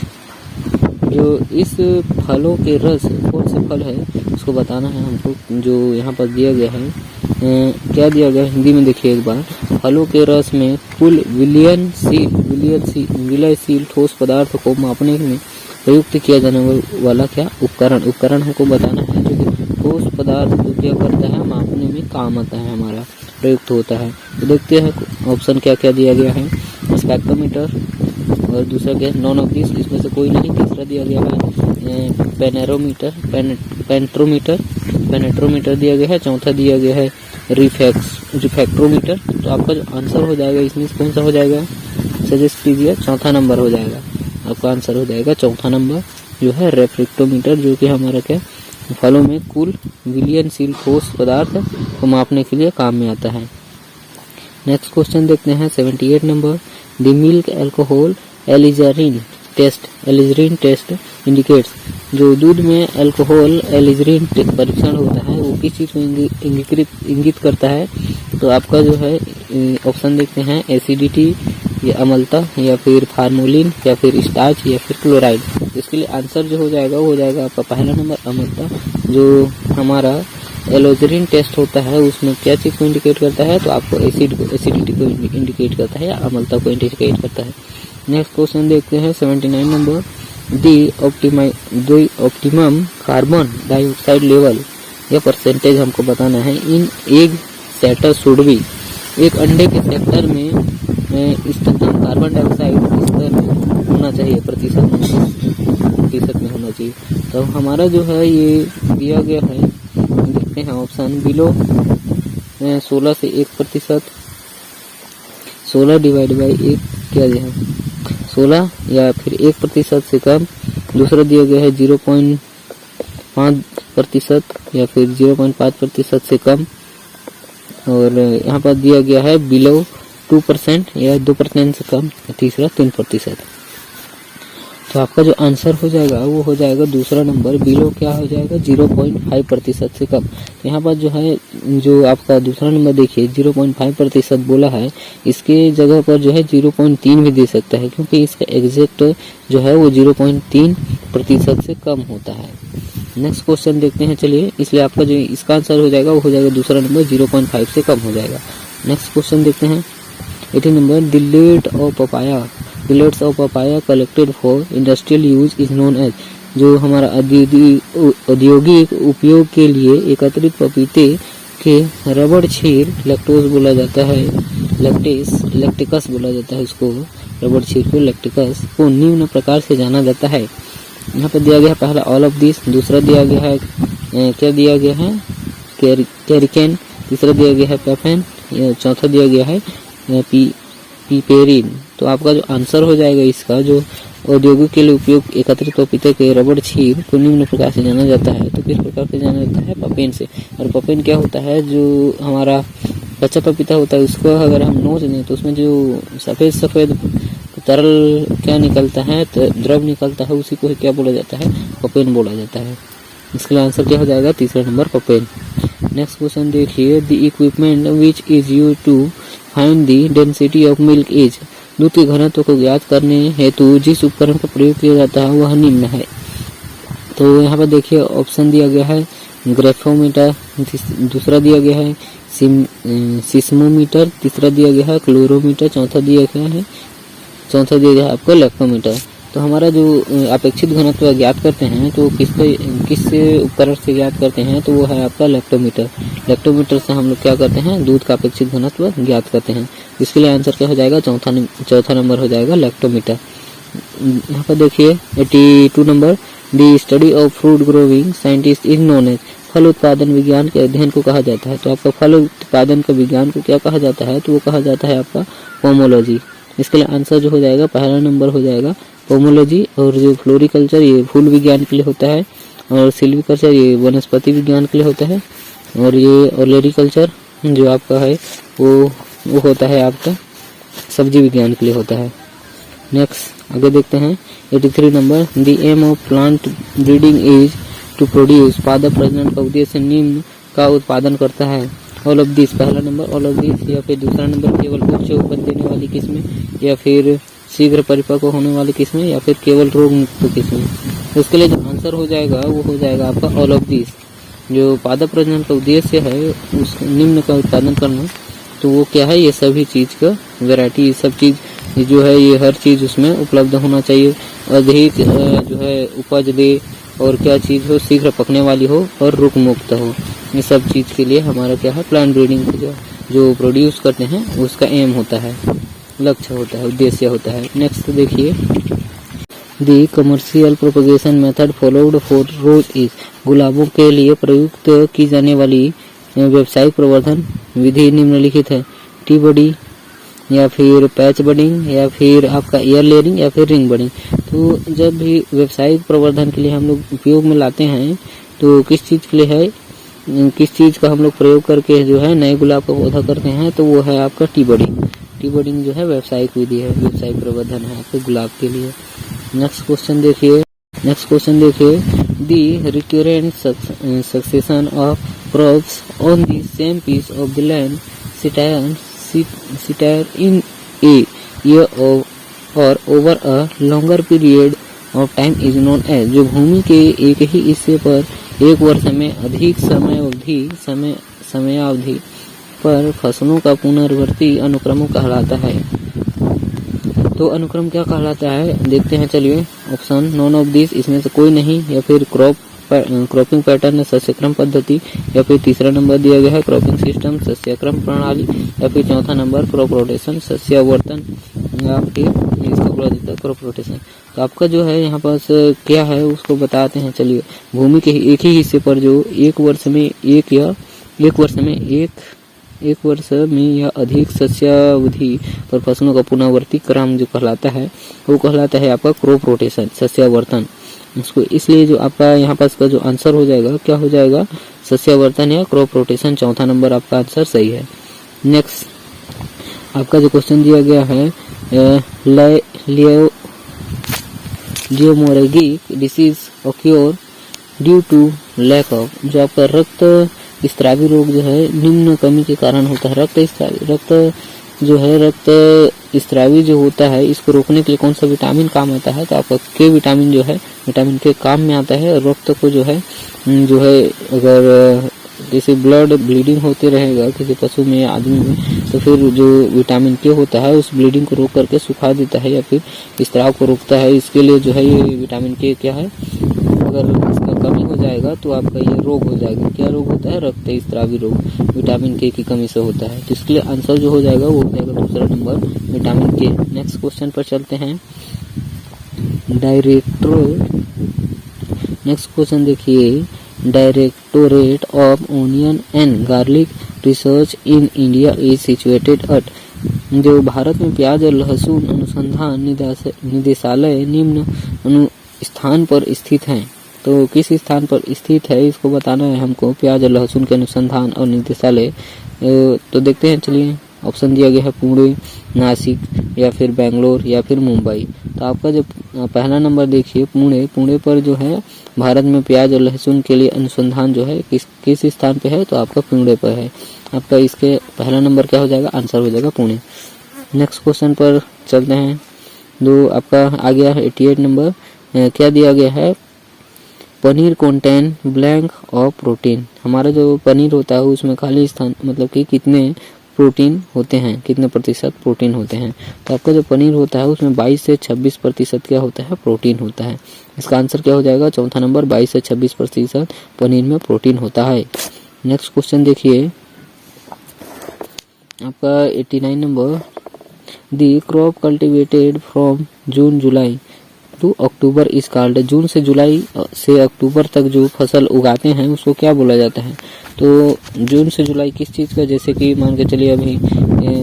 जो इस फलों के रस, कौन से फल है उसको बताना है हमको, जो यहाँ पर दिया गया है। क्या दिया गया हिंदी में देखिए एक बार। फलों के रस में कुल विलयशील ठोस पदार्थ को मापने में प्रयुक्त किया जाने वाला क्या उपकरण हमको बताना है, जो कि ठोस पदार्थ को क्या करता है, मापने में काम आता है, हमारा प्रयुक्त होता है। तो देखते हैं ऑप्शन क्या क्या दिया गया है। स्पेक्ट्रोमीटर, और दूसरा क्या, नॉन ऑफ दिस, इसमें से कोई नहीं। तीसरा दिया गया है पेनेट्रोमीटर दिया गया है। चौथा दिया गया है रिफ्रैक्ट्रोमीटर। तो आपका जो आंसर हो जाएगा इसमें कौन सा हो जाएगा, सजेस्ट कीजिए। चौथा नंबर हो जाएगा, आपका आंसर हो जाएगा चौथा नंबर जो है रिफ्रैक्ट्रोमीटर, जो कि हमारा क्या, फलों में कुल विलयनशील ठोस पदार्थ को मापने के लिए काम में आता है। नेक्स्ट क्वेश्चन देखते हैं 78 number. The milk alcohol alizarin test indicates, जो दूध में अल्कोहल एलिजरीन परीक्षण होता है वो किस चीज़ को इंगित करता है? तो आपका जो है ऑप्शन देखते हैं एसिडिटी या अम्लता या फिर फार्मोलिन या फिर स्टार्च या फिर क्लोराइड। इसके लिए आंसर जो हो जाएगा वो हो जाएगा आपका पहला नंबर अम्लता। जो हमारा एलिजरीन टेस्ट होता है उसमें क्या चीज़ को इंडिकेट करता है? तो आपको एसिडिटी को इंडिकेट करता है या अम्लता को इंडिकेट करता है। नेक्स्ट क्वेश्चन देखते हैं 79 नंबर, दी ऑप्टिमम कार्बन डाइऑक्साइड लेवल या परसेंटेज हमको बताना है इन एग सेटर शुड बी। एक अंडे के सेक्टर में इष्टतम कार्बन डाइऑक्साइड स्तर में होना चाहिए, प्रतिशत में होना चाहिए। तो हमारा जो है ये दिया गया है, देखते हैं ऑप्शन बिलो 16 से 1%, 16 डिवाइड बाई 1 क्या है 16 या फिर 1% से कम। दूसरा दिया गया है 0.5% या फिर 0.5% से कम। और यहाँ पर दिया गया है बिलो 2% या 2% से कम। तीसरा 3%। तो आपका जो आंसर हो जाएगा वो हो जाएगा दूसरा नंबर, बिलो क्या हो जाएगा 0.5% से कम। यहाँ पर जो है जो आपका दूसरा नंबर देखिए 0.5% बोला है, इसके जगह पर जो है 0.3 भी दे सकता है क्योंकि इसका एग्जैक्ट जो है वो 0.3% से कम होता है। नेक्स्ट क्वेश्चन देखते हैं चलिए, इसलिए आपका जो इसका आंसर हो जाएगा वो हो जाएगा दूसरा नंबर 0.5 से कम हो जाएगा। नेक्स्ट क्वेश्चन देखते हैं 18 number, Pellets of papaya collected for industrial use is known as। जो हमारा औद्योगिक उपयोग के लिए एकत्रित पपीते के रबड़ छीर लैक्टोज बोला जाता है, लैक्टिकस बोला जाता है उसको, रबड़ छीर को लैक्टिकस को निम्न प्रकार से जाना जाता है। यहाँ पर दिया गया है पहला ऑल ऑफ दिस, दूसरा दिया गया है क्या दिया गया है कैरिकेन, तीसरा दिया गया है पेपेन, चौथा दिया गया है पिपेरिन। तो आपका जो आंसर हो जाएगा इसका, जो औद्योगिक के लिए उपयोग एकत्रित पपीते के रबड़ छीर को निम्न प्रकार से जाना जाता है। तो किस प्रकार से जाना जाता है? पपेन से। और पपेन क्या होता है? जो हमारा कच्चा पपीता होता है उसको अगर हम नोच दें तो उसमें जो सफ़ेद तरल क्या निकलता है, तो द्रव निकलता है, उसी को क्या बोला जाता है? पपेन बोला जाता है। इसके लिए आंसर क्या हो जाएगा? तीसरा नंबर पपेन। नेक्स्ट क्वेश्चन देखिए, the equipment which is used to find the density of milk is. दूध के घनत्व को ज्ञात करने हेतु जिस उपकरण का प्रयोग किया जाता है वह निम्न है। तो यहाँ पर देखिए ऑप्शन दिया गया है ग्रेफोमीटर, दूसरा दिया गया है सिस्मोमीटर, तीसरा दिया गया है क्लोरोमीटर, चौथा दिया गया है आपको लैक्टोमीटर। तो हमारा जो अपेक्षित घनत्व ज्ञात करते हैं तो किस उपकरण से ज्ञात करते हैं? तो वो है आपका लैक्टोमीटर। लैक्टोमीटर से हम लोग क्या करते हैं? दूध का अपेक्षित घनत्व ज्ञात करते हैं। इसके लिए आंसर क्या हो जाएगा? चौथा नंबर हो जाएगा लैक्टोमीटर। यहाँ पर देखिए 82 number, the study of fruit growing scientist is known as. फल उत्पादन विज्ञान के अध्ययन को कहा जाता है। तो आपका फल उत्पादन का विज्ञान को क्या कहा जाता है? तो वो कहा जाता है आपका पोमोलॉजी। इसके लिए आंसर जो हो जाएगा पहला नंबर हो जाएगा पोमोलॉजी। और जो फ्लोरिकल्चर ये फूल विज्ञान के लिए होता है, और सिल्वीकल्चर ये वनस्पति विज्ञान के लिए होता है, और ये ओलेरिकल्चर जो आपका है वो होता है आपका सब्जी विज्ञान के लिए होता है। नेक्स्ट आगे देखते हैं 83 number, the aim of plant breeding is to produce. पादप प्रजनन का उद्देश्य निम्न का उत्पादन करता है। ऑल ऑफ दिस पहला नंबर ऑल ऑफ दिस, या फिर दूसरा नंबर केवल उच्च उपज देने वाली किस्में, या फिर शीघ्र परिपक्व होने वाली किस्में, या फिर केवल रोग मुक्त किस्में। तो उसके लिए जो आंसर हो जाएगा वो हो जाएगा आपका ऑल ऑफ दिस। जो पादप प्रजनन का उद्देश्य है उस निम्न का उत्पादन करना, तो वो क्या है? ये सभी चीज़ का वैरायटी, सब चीज़ जो है ये हर चीज़ उसमें उपलब्ध होना चाहिए। अधिक जो है उपज दे, और क्या चीज़ हो? शीघ्र पकने वाली हो और रोग मुक्त हो। ये सब चीज़ के लिए हमारा क्या है? प्लांट ब्रीडिंग जो प्रोड्यूस करते हैं उसका एम होता है, लक्ष्य होता है, उद्देश्य होता है। नेक्स्ट देखिए, the commercial propagation method followed for rose is. गुलाबों के लिए प्रयुक्त की जाने वाली व्यावसायिक प्रवर्धन विधि निम्नलिखित है। टी बडी, या फिर पैच बडिंग, या फिर आपका एयर लेयरिंग, या फिर रिंग बडिंग। तो जब भी व्यावसायिक प्रवर्धन के लिए हम लोग उपयोग में लाते हैं तो किस चीज़ के लिए है? किस चीज़ का हम लोग प्रयोग करके जो है नए गुलाब का पौधा करते हैं? तो वो है आपका टी बडिंग। टी बडिंग जो है व्यावसायिक विधि है, व्यावसायिक प्रवर्धन है आपके गुलाब के लिए। नेक्स्ट क्वेश्चन देखिए नेक्स्ट क्वेश्चन देखिए, the recurrent succession of crops on the same piece of the land either in a year और over a longer period of time is known as. जो भूमि के एक ही हिस्से पर एक वर्ष में अधिक समयावधि पर फसलों का पुनरावर्ती अनुक्रम कहलाता है। तो अनुक्रम क्या कहलाता है देखते हैं, चलिए। ऑप्शन नॉन ऑफ दिस, इसमें से कोई नहीं, या फिर क्रॉपिंग पैटर्न सस्यक्रम पद्धति, या फिर तीसरा नंबर दिया गया है क्रॉपिंग सिस्टम सस्यक्रम प्रणाली, या फिर चौथा नंबर क्रॉप रोटेशन सस्यावर्तन, या फिर इसका बोला जाता है क्रॉप रोटेशन। तो आपका जो है यहाँ पास क्या है उसको बताते हैं, चलिए। भूमि के एक ही हिस्से पर जो एक वर्ष में या अधिक सस्यावधि पर फसलों का पुनरावर्ती क्रम जो कहलाता है वो कहलाता है आपका क्रॉप रोटेशन सस्यावर्तन। उसको इसलिए जो आपका यहाँ पास का जो आंसर हो जाएगा क्या हो जाएगा, सस्यावर्तन या क्रॉप रोटेशन। चौथा नंबर आपका आंसर सही है। नेक्स्ट आपका जो क्वेश्चन दिया गया है, haemorrhagic disease occur due to lack of. जो आपका रक्त स्त्रावी रोग जो है निम्न कमी के कारण होता है। रक्त स्त्रावी जो होता है इसको रोकने के लिए कौन सा विटामिन काम आता है, तो आपका के विटामिन जो है विटामिन के काम में आता है। रक्त को जो है अगर जैसे ब्लड ब्लीडिंग होते रहेगा किसी पशु में या आदमी में, तो फिर जो विटामिन के होता है उस ब्लीडिंग को रोक करके सुखा देता है या फिर स्त्राव को रोकता है। इसके लिए जो है ये विटामिन के क्या है, अगर इसका कमी हो जाएगा तो आपका ये रोग हो जाएगा। क्या रोग होता है, रक्त स्त्रावी रोग, विटामिन के की कमी से होता है। तो इसके लिए आंसर जो हो जाएगा वो हो जाएगा दूसरा नंबर विटामिन के। नेक्स्ट क्वेश्चन पर चलते हैं। नेक्स्ट क्वेश्चन देखिए, directorate of onion and garlic research in India is situated at. जो भारत में प्याज और लहसुन अनुसंधान निदेशालय निम्न स्थान पर स्थित है। तो किस स्थान पर स्थित है इसको बताना है हमको, प्याज और लहसुन के अनुसंधान और निदेशालय। तो देखते हैं, चलिए। ऑप्शन दिया गया है पुणे, नासिक, या फिर बेंगलोर, या फिर मुंबई। तो आपका जो पहला नंबर देखिए पुणे पर जो है भारत में प्याज और लहसुन के लिए अनुसंधान जो है किस स्थान पे है, तो आपका पुणे पर है। आपका इसके पहला नंबर क्या हो जाएगा, आंसर हो जाएगा पुणे। नेक्स्ट क्वेश्चन पर चलते हैं। दो आपका आ गया है 88 नंबर। क्या दिया गया है, paneer contain blank of protein. हमारा जो पनीर होता है उसमें खाली स्थान मतलब कि कितने प्रोटीन होते हैं, कितने प्रतिशत प्रोटीन होते हैं। तो आपका जो पनीर होता है उसमें 22 से 26% क्या होता है, प्रोटीन होता है। इसका आंसर क्या हो जाएगा, चौथा नंबर 22 से 26% पनीर में प्रोटीन होता है। नेक्स्ट क्वेश्चन देखिए आपका 89 number. The crop cultivated from June July to October is called. जून से जुलाई से अक्टूबर तक जो फसल उगाते हैं उसको क्या बोला जाता है। तो जून से जुलाई किस चीज़ का, जैसे कि मान के चलिए अभी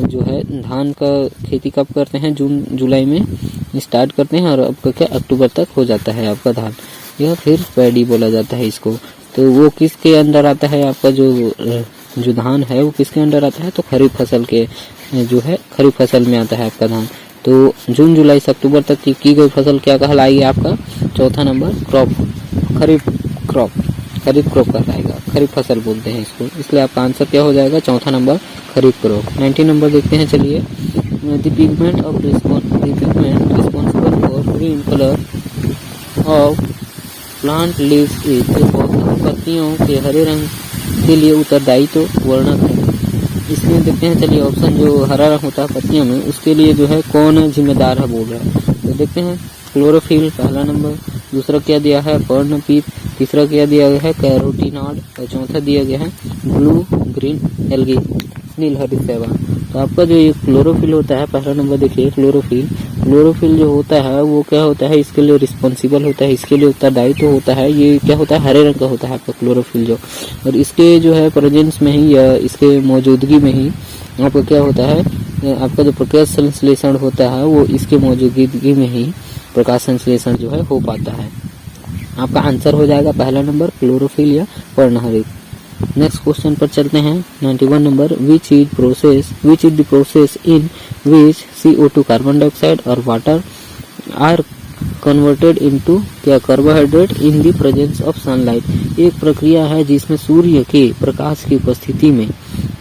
जो है धान का खेती कब करते हैं, जून जुलाई में स्टार्ट करते हैं और आपका क्या अक्टूबर तक हो जाता है आपका धान, या फिर पैडी बोला जाता है इसको। तो वो किसके अंदर आता है, आपका जो धान है वो किसके अंदर आता है, तो खरीफ फसल के जो है खरीफ फसल में आता है आपका धान। तो जून जुलाई से अक्टूबर तक की गई फसल क्या कहलाएगी, आपका चौथा नंबर खरीफ क्रॉप कहलाएगा। खरीफ फसल बोलते हैं इसको, इसलिए आपका आंसर क्या हो जाएगा, चौथा नंबर खरीफ क्रॉप। 90 नंबर देखते हैं, चलिए। The pigment responsible for green colour of plant leaves is. पत्तियों के हरे रंग के लिए उत्तरदायी तो वर्णक है। इसमें देखते हैं, चलिए। ऑप्शन जो हरा रंग होता है पत्तियों में उसके लिए जो है कौन जिम्मेदार है बोल रहा है, तो देखते हैं। क्लोरोफिल पहला नंबर, दूसरा क्या दिया है पर्णपीत, तीसरा क्या दिया गया है कैरोटीनॉइड, और चौथा दिया गया है ब्लू ग्रीन एल्गी नीलहरित शैवाल। तो आपका जो ये क्लोरोफिल होता है पहला नंबर देखिए, क्लोरोफिल जो होता है वो क्या होता है, इसके लिए रिस्पॉन्सिबल होता है, इसके लिए उत्तरदायी तो होता है। ये क्या होता है, हरे रंग का होता है आपका क्लोरोफिल जो, और इसके जो है प्रेजेंस में ही या इसके मौजूदगी में ही आपका क्या होता है, आपका जो प्रकाश संश्लेषण होता है वो इसके मौजूदगी में ही प्रकाश संश्लेषण जो है हो पाता है। आपका आंसर हो जाएगा पहला नंबर क्लोरोफिल या पर्णहरित। नेक्स्ट क्वेश्चन पर चलते हैं। 91 number. Which is the process in which CO2 carbon dioxide और वाटर आर कन्वर्टेड इनटू क्या carbohydrate in the presence of sunlight. एक प्रक्रिया है जिसमें सूर्य के प्रकाश की उपस्थिति में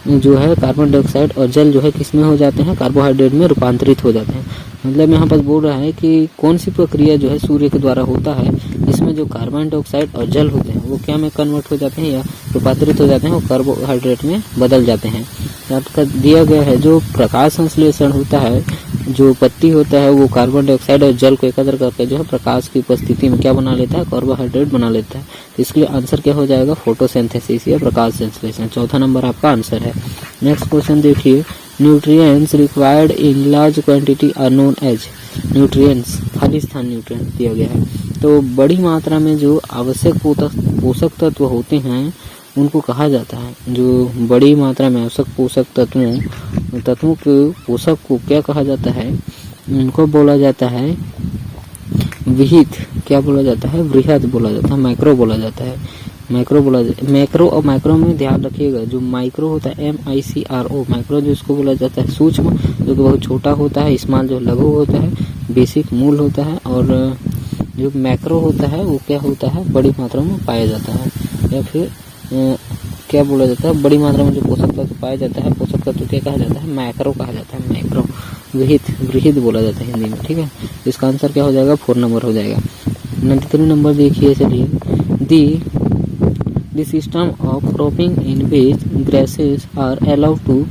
जो है कार्बन डाइऑक्साइड और जल जो है किसमें हो जाते हैं, कार्बोहाइड्रेट में रूपांतरित हो जाते हैं। मतलब यहाँ पर बोल रहा है कि कौन सी प्रक्रिया जो है सूर्य के द्वारा होता है जिसमें जो कार्बन डाइऑक्साइड और जल होते हैं वो क्या में कन्वर्ट हो जाते हैं या रूपांतरित हो जाते हैं, वो कार्बोहाइड्रेट में बदल जाते हैं। आपका दिया गया है जो प्रकाश संश्लेषण होता है, जो पत्ती होता है वो कार्बन डाइऑक्साइड और जल को एकत्र करके जो है प्रकाश की उपस्थिति में क्या बना लेता है, कार्बोहाइड्रेट बना लेता है। तो इसके लिए आंसर क्या हो जाएगा, फोटोसिंथेसिस या प्रकाश संश्लेषण। चौथा नंबर आपका आंसर है। नेक्स्ट क्वेश्चन देखिए, nutrients required in large quantity are known as. Nutrients खाली स्थान न्यूट्रिएंट्स दिया गया है, तो बड़ी मात्रा में जो आवश्यक पोषक तत्व होते हैं उनको कहा जाता है, जो बड़ी मात्रा में आवश्यक पोषक तत्वों के पोषक को क्या कहा जाता है, उनको बोला जाता है विहित, क्या बोला जाता है, वृहद बोला जाता है, माइक्रो बोला जाता है, मैक्रो और माइक्रो में ध्यान रखिएगा। जो माइक्रो होता है MICRO, माइक्रो जो इसको बोला जाता है सूक्ष्म, जो कि बहुत छोटा होता है, स्मॉल जो लघु होता है, बेसिक मूल होता है, और जो मैक्रो होता है वो क्या होता है, बड़ी मात्रा में पाया जाता है, या फिर क्या बोला जाता है, बड़ी मात्रा में जो पोषक तत्व पाया जाता है, पोषक तत्व क्या कहा जाता है, मैक्रो कहा जाता है, मैक्रो वृहद बोला जाता है हिंदी में, ठीक है। इसका आंसर क्या हो जाएगा, 4 नंबर हो जाएगा। 93 नंबर देखिए, चलिए, The system of cropping in which grasses are allowed to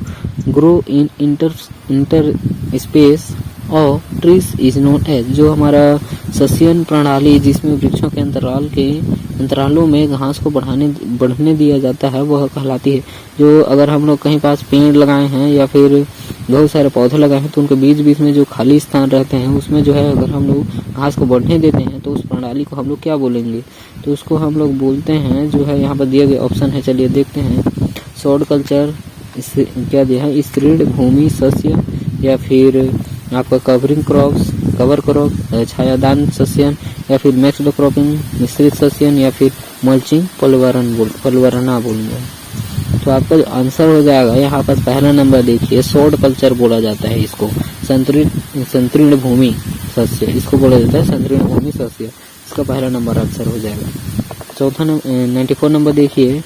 grow in interspace of trees is known as। जो हमारा सस्यन प्रणाली जिसमें वृक्षों के अंतरालों में घास को बढ़ने दिया जाता है वह कहलाती है। जो अगर हम लोग कहीं पास पेड़ लगाए हैं या फिर बहुत सारे पौधे लगाए हैं तो उनके बीच में जो खाली स्थान रहते हैं उसमें जो है अगर हम लोग घास को बढ़ने देते हैं तो उस प्रणाली को हम लोग क्या बोलेंगे, तो उसको हम लोग बोलते हैं, जो है यहाँ पर दिया गया ऑप्शन है, चलिए देखते हैं। सॉर्ड कल्चर, क्या दिया है, स्तृण भूमि सस्य, या फिर आपका कवर क्रॉप, छायादान सस्यन, या फिर मिक्स्ड क्रॉपिंग मिश्रित सस्यन, या फिर मल्चिंग पलवरना बोलेंगे। तो आपका जो आंसर हो जाएगा यहाँ पर पहला नंबर देखिए, सॉर्ड कल्चर बोला जाता है इसको, संतृण भूमि सस्य इसको बोला जाता है, संतृण भूमि सस्य, इसका पहला नंबर आंसर हो जाएगा। चौथा 94 नंबर देखिए,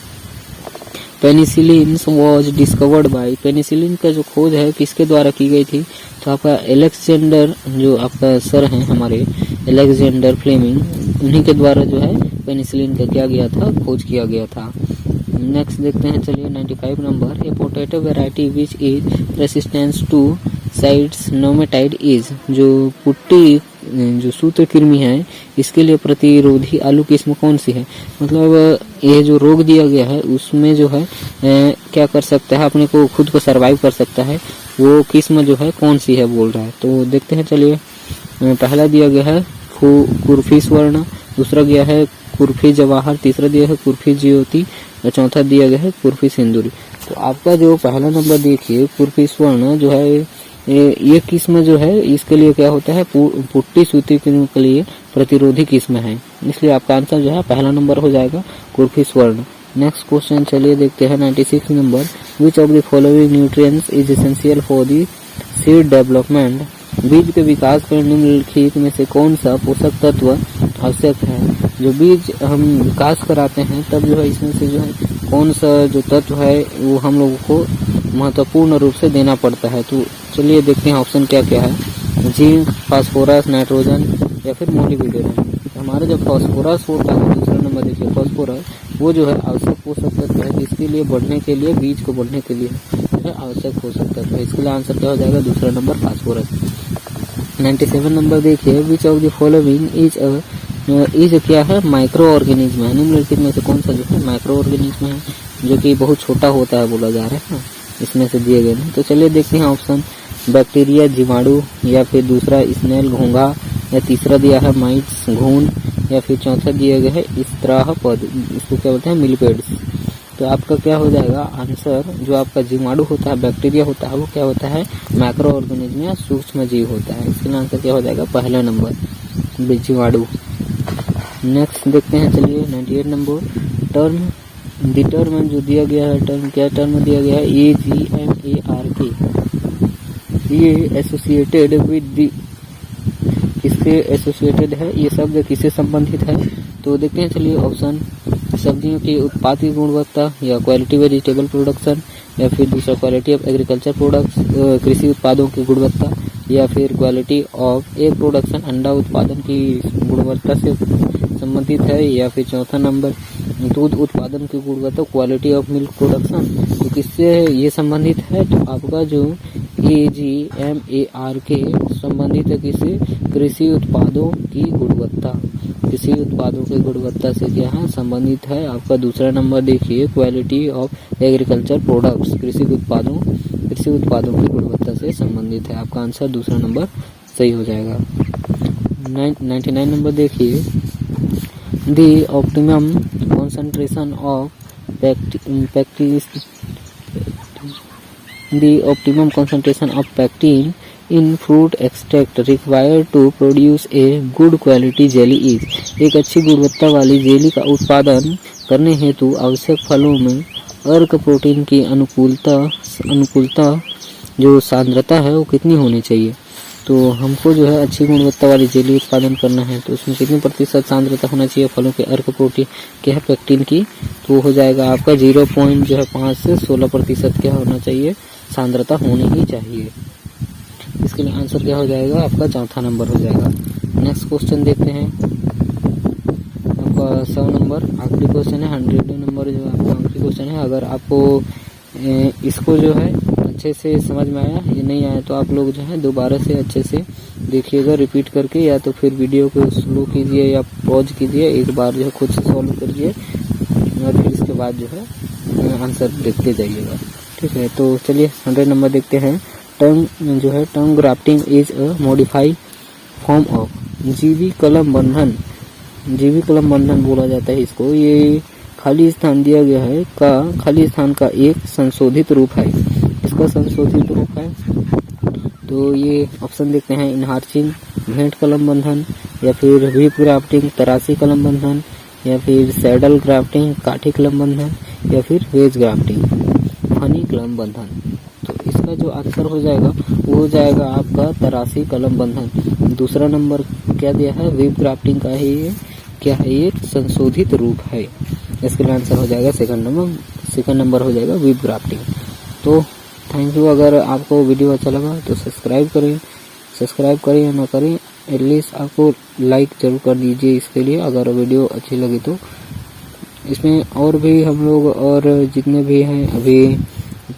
penicillin was discovered by. Penicillin का जो खोज है किसके द्वारा की गई थी, तो आपका अलेक्जेंडर, जो आपका सर हैं हमारे अलेक्जेंडर फ्लेमिंग, उन्हीं के द्वारा जो है पेनिसिलिन का क्या गया था, खोज किया गया था। नेक्स्ट देखते हैं, चलिए 95 number, a potato variety which is resistance to cyst nematode is. जो पुट्टी जो सूत्रकृमि है इसके लिए प्रतिरोधी आलू किस्म कौन सी है, मतलब ये जो रोग दिया गया है उसमें जो है क्या कर सकता है, अपने को खुद को सरवाइव कर सकता है, वो किस्म जो है कौन सी है बोल रहा है। तो देखते हैं, चलिए पहला दिया गया है कुर्फी स्वर्ण, दूसरा गया है कुर्फी जवाहर, तीसरा दिया है कुर्फी ज्योति, और चौथा दिया गया है कुर्फी सिंदूरी। तो आपका जो पहला नंबर देखिए कुर्फी स्वर्ण जो है ये किस्म जो है इसके लिए क्या होता है, पुट्टी सूती के लिए प्रतिरोधी किस्म है, इसलिए आपका आंसर जो है पहला नंबर हो जाएगा कुर्फी स्वर्ण। नेक्स्ट क्वेश्चन चलिए देखते हैं 96 number, which of the following nutrients is essential for the seed development. बीज के विकास पर निम्नलिखित में से कौन सा पोषक तत्व आवश्यक है। जो बीज हम विकास कराते हैं तब जो है इसमें से जो है कौन सा जो तत्व है वो हम लोगों को महत्वपूर्ण रूप से देना पड़ता है। तो चलिए देखते हैं ऑप्शन क्या क्या है, जिंक, फास्फोरस, नाइट्रोजन, या फिर मोलिब्डेनम। हमारा जो फास्फोरस होता है, दूसरा नंबर देखिए फास्फोरस, वो जो है आवश्यक पोषक तत्व है जिसके लिए बढ़ने के लिए, बीज को बढ़ने के लिए आवश्यक पोषक तत्व है। इसके लिए आंसर क्या हो जाएगा, दूसरा नंबर फास्फोरस। 97 नंबर देखिए, विच ऑफ द फॉलोइंग इज क्या है, माइक्रो ऑर्गेनिज्म है। निम्नलिखित में से कौन सा जो है माइक्रो ऑर्गेनिज्म है, जो कि बहुत छोटा होता है बोला जा रहा है, इसमें से दिए गए हैं। तो चलिए देखते हैं ऑप्शन, बैक्टीरिया जीवाणु, या फिर दूसरा स्नेल घोंघा, या तीसरा दिया है माइट्स घून, या फिर चौथा दिया गया है स्त्राहपद, इसको क्या बोलते हैं, मिलिपेड्स। तो आपका क्या हो जाएगा आंसर, जो आपका जीवाणु होता है, बैक्टीरिया होता है, वो क्या होता है, मैक्रो ऑर्गेनिज्म या सूक्ष्म जीव होता है। इसका आंसर क्या हो जाएगा, पहला नंबर जीवाणु। नेक्स्ट देखते हैं, चलिए 98 नंबर, टर्म जो दिया गया है, क्या टर्म दिया गया है, AGMARK, ये एसोसिएटेड विद द किससे एसोसिएटेड है, ये शब्द किससे संबंधित है। तो देखते हैं चलिए ऑप्शन, सब्जियों के उत्पाद की गुणवत्ता, या क्वालिटी वेजिटेबल प्रोडक्शन, या फिर दूसरा क्वालिटी ऑफ एग्रीकल्चर प्रोडक्ट्स, कृषि उत्पादों की गुणवत्ता, या फिर क्वालिटी ऑफ एग प्रोडक्शन, अंडा उत्पादन की गुणवत्ता से संबंधित है, या फिर चौथा नंबर दूध उत्पादन की गुणवत्ता, क्वालिटी ऑफ मिल्क प्रोडक्शन, तो किससे ये संबंधित है। तो आपका जो AGMARK संबंधित है किससे, कृषि उत्पादों की गुणवत्ता, कृषि उत्पादों की गुणवत्ता से क्या है संबंधित है। आपका दूसरा नंबर देखिए क्वालिटी ऑफ एग्रीकल्चर प्रोडक्ट्स, कृषि उत्पादों की गुणवत्ता से संबंधित है। आपका आंसर दूसरा नंबर सही हो जाएगा। 99 नंबर देखिए, the optimum concentration of pectin in fruit extract required to produce a good quality jelly is, एक अच्छी गुणवत्ता वाली जेली का उत्पादन करने हेतु आवश्यक फलों में अर्क प्रोटीन की अनुकूलता जो सांद्रता है वो कितनी होनी चाहिए। तो हमको जो है अच्छी गुणवत्ता वाली जेली उत्पादन करना है तो उसमें कितनी प्रतिशत सांद्रता होना चाहिए फलों के अर्क प्रोटीन क्या है पेक्टिन की, तो हो जाएगा आपका 0.5 से 16% क्या होना चाहिए सांद्रता होनी ही चाहिए। इसके लिए आंसर क्या हो जाएगा आपका चौथा नंबर हो जाएगा। नेक्स्ट क्वेश्चन देखते हैं आपका 100 नंबर आखिरी क्वेश्चन है। 100 नंबर जो आपका आखिरी क्वेश्चन है। अगर आपको इसको जो है अच्छे से समझ में आया, ये नहीं आया तो आप लोग जो है दोबारा से अच्छे से देखिएगा रिपीट करके, या तो फिर वीडियो को स्लो कीजिए या पॉज कीजिए, एक बार जो है खुद से सॉल्व करिए और फिर इसके बाद जो है आंसर देखते जाइएगा। ठीक है, तो चलिए 100 नंबर देखते हैं। Tongue grafting is a modified form of जीवी कलम बंधन बोला जाता है इसको। ये खाली स्थान दिया गया है खाली स्थान का एक संशोधित रूप है। इसका संशोधित रूप है तो ये ऑप्शन देखते हैं, इनहार्चिंग भेंट कलम बंधन, या फिर व्हीप ग्राफ्टिंग तरासी कलम बंधन, या फिर सैडल ग्राफ्टिंग काठी कलम बंधन, या फिर वेज ग्राफ्टिंग फनी कलम बंधन। तो इसका जो आंसर हो जाएगा वो हो जाएगा आपका तरासी कलम बंधन। दूसरा नंबर क्या दिया है व्हीप ग्राफ्टिंग का है, ये क्या है ये संशोधित रूप है। इसके लिए आंसर हो जाएगा सेकंड नंबर हो जाएगा व्हीप ग्राफ्टिंग। तो थैंक यू। अगर आपको वीडियो अच्छा लगा तो सब्सक्राइब करें या ना करें, एटलीस्ट आपको लाइक जरूर कर दीजिए इसके लिए अगर वीडियो अच्छी लगी तो। इसमें और भी हम लोग और जितने भी हैं अभी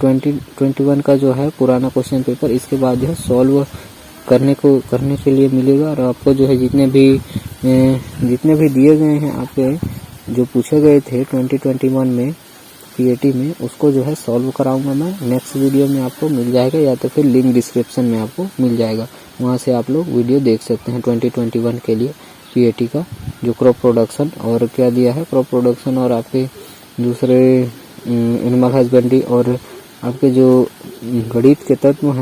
2021 का जो है पुराना क्वेश्चन पेपर इसके बाद जो है सॉल्व करने के लिए मिलेगा, और आपको जो है जितने भी दिए गए हैं आपके जो पूछे गए थे 2021 में PAT में, उसको जो है सॉल्व कराऊंगा मैं नेक्स्ट वीडियो में, आपको मिल जाएगा या तो फिर लिंक डिस्क्रिप्शन में आपको मिल जाएगा, वहां से आप लोग वीडियो देख सकते हैं 2021 के लिए PAT का जो क्रॉप प्रोडक्शन और क्या दिया है क्रॉप प्रोडक्शन और आपके दूसरे एनिमल हस्बेंड्री और आपके जो गणित के तत्व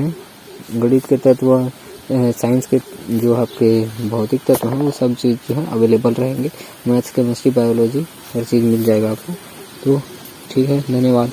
साइंस के जो आपके भौतिक तत्व हैं वो सब चीज़ जो है अवेलेबल रहेंगे। मैथ्स केमिस्ट्री बायोलॉजी हर चीज़ मिल जाएगा आपको। तो ठीक है, धन्यवाद।